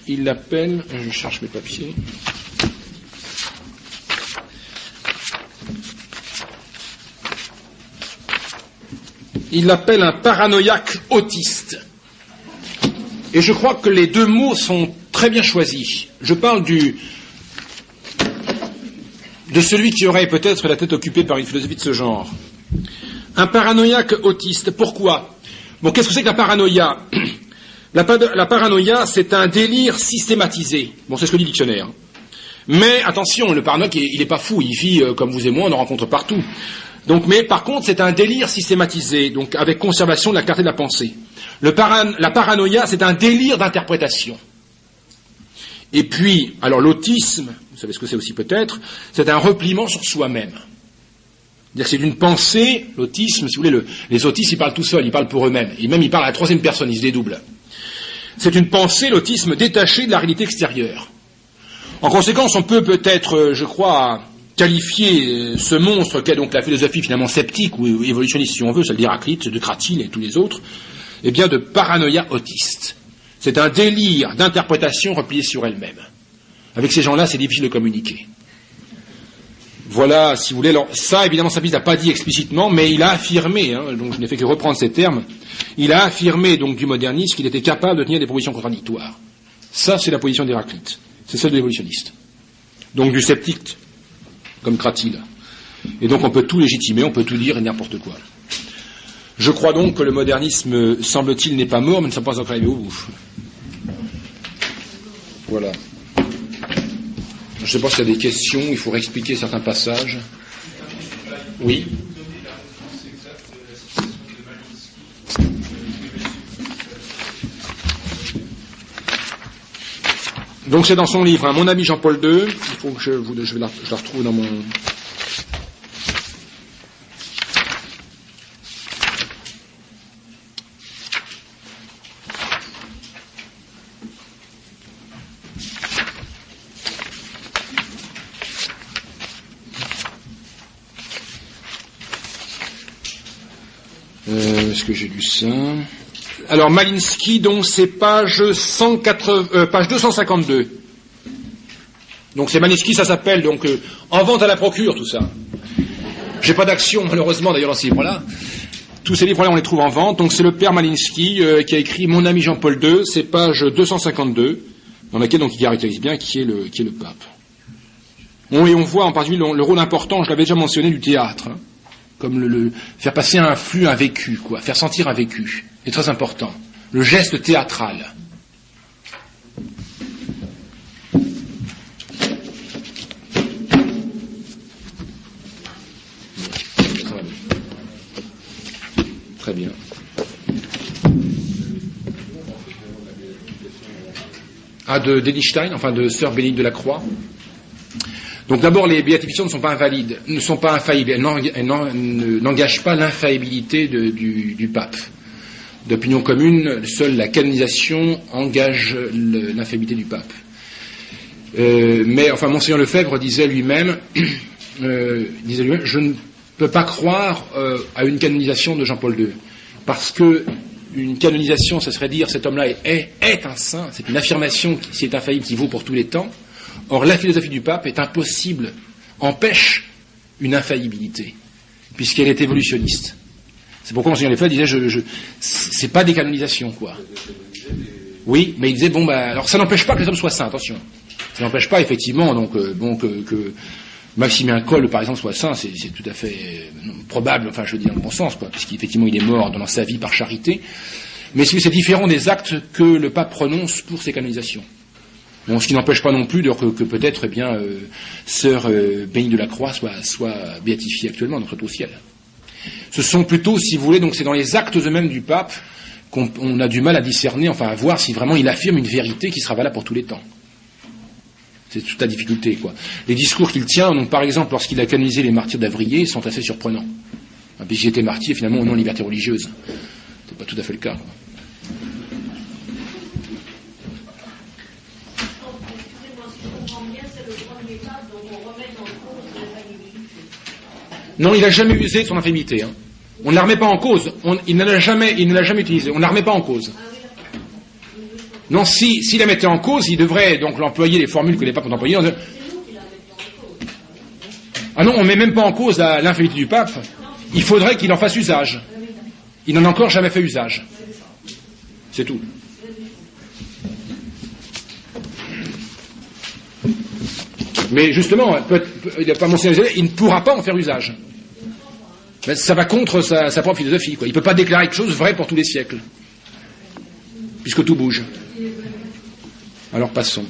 je cherche mes papiers, il l'appelle un paranoïaque autiste. Et je crois que les deux mots sont très bien choisis. Je parle de celui qui aurait peut-être la tête occupée par une philosophie de ce genre. Un paranoïaque autiste. Pourquoi? Bon, qu'est-ce que c'est que la paranoïa? La paranoïa, c'est un délire systématisé. Bon, c'est ce que dit le dictionnaire. Mais attention, le paranoïaque, il n'est pas fou, il vit comme vous et moi, on en rencontre partout. Donc, mais par contre, c'est un délire systématisé, donc avec conservation de la clarté de la pensée. La paranoïa, c'est un délire d'interprétation. Et puis, alors l'autisme, vous savez ce que c'est aussi peut-être, c'est un repliement sur soi-même. C'est-à-dire que c'est une pensée, l'autisme, si vous voulez, les autistes, ils parlent tout seuls, ils parlent pour eux-mêmes. Et même, ils parlent à la troisième personne, ils se dédoublent. C'est une pensée, l'autisme, détachée de la réalité extérieure. En conséquence, on peut peut-être, je crois, qualifier ce monstre qu'est donc la philosophie finalement sceptique ou évolutionniste, si on veut, celle d'Héraclite, de Cratyle et tous les autres, eh bien de paranoïa autiste. C'est un délire d'interprétation replié sur elle-même. Avec ces gens-là, c'est difficile de communiquer. Voilà, si vous voulez, alors ça, évidemment, Saint-Pie n'a pas dit explicitement, mais il a affirmé, donc je n'ai fait que reprendre ces termes, il a affirmé donc du modernisme qu'il était capable de tenir des propositions contradictoires. Ça, c'est la position d'Héraclite. C'est celle de l'évolutionniste. Donc du sceptique, comme Cratyle. Et donc on peut tout légitimer, on peut tout dire et n'importe quoi. Je crois donc que le modernisme, semble-t-il, n'est pas mort, mais ne sommes pas encore arrivés au bout. Voilà. Je ne sais pas s'il y a des questions, il faut réexpliquer certains passages. Oui. Donc c'est dans son livre, Mon ami Jean-Paul II. Il faut que je la retrouve dans mon... Est-ce que j'ai lu ça? Alors Malinsky, donc c'est page 252. Donc c'est Malinsky, ça s'appelle donc En vente à la procure, tout ça. J'ai pas d'action malheureusement d'ailleurs dans ces livres-là. Tous ces livres-là on les trouve en vente. Donc c'est le père Malinsky qui a écrit Mon ami Jean-Paul II, c'est page 252, dans laquelle donc il caractérise bien qui est le pape. Et on voit en particulier le rôle important, je l'avais déjà mentionné, du théâtre. Comme le faire passer un flux, un vécu, quoi, faire sentir un vécu. C'est très important. Le geste théâtral. Très bien. d'Edelstein, enfin de Sœur Bénédicte de la Croix. Donc d'abord, les béatifications ne sont pas invalides, ne sont pas infaillibles, elles n'engagent pas l'infaillibilité du pape. D'opinion commune, seule la canonisation engage l'infaillibilité du pape. Mais enfin, Monseigneur Lefebvre disait lui-même, je ne peux pas croire à une canonisation de Jean-Paul II, parce que une canonisation, ça serait dire cet homme-là est un saint, c'est une affirmation qui est infaillible, qui vaut pour tous les temps. Or, la philosophie du pape est impossible, empêche une infaillibilité, puisqu'elle est évolutionniste. C'est pourquoi Monseigneur Lefebvre disait, c'est pas des canonisations, quoi. Oui, mais il disait, alors ça n'empêche pas que les hommes soient saints, attention. Ça n'empêche pas, effectivement, donc, que Maximien Kolbe, par exemple, soit saint, c'est tout à fait probable, enfin, je veux dire, dans le bon sens, quoi, puisqu'effectivement, il est mort dans sa vie par charité. Mais c'est différent des actes que le pape prononce pour ses canonisations. Bon, ce qui n'empêche pas non plus que peut-être, Sœur Bénédicte de la Croix soit béatifiée actuellement, notre au ciel. Ce sont plutôt, si vous voulez, donc c'est dans les actes eux-mêmes du pape qu'on a du mal à discerner, enfin à voir si vraiment il affirme une vérité qui sera valable pour tous les temps. C'est toute la difficulté, quoi. Les discours qu'il tient, donc par exemple, lorsqu'il a canonisé les martyrs d'Avrier, sont assez surprenants. Puisqu'ils étaient martyrs, finalement, au nom de liberté religieuse. C'est pas tout à fait le cas, quoi. Non, il n'a jamais usé de son infaillibilité. Hein. On ne la remet pas en cause. Il ne l'a jamais utilisé. On ne la remet pas en cause. Non, s'il la mettait en cause, il devrait donc l'employer les formules que les papes ont employées. Ah non, on ne met même pas en cause l'infaillibilité du pape. Il faudrait qu'il en fasse usage. Il n'en a encore jamais fait usage. C'est tout. Mais justement, il ne pourra pas en faire usage. Mais ça va contre sa propre philosophie, quoi. Il ne peut pas déclarer quelque chose vrai pour tous les siècles, puisque tout bouge. Alors passons.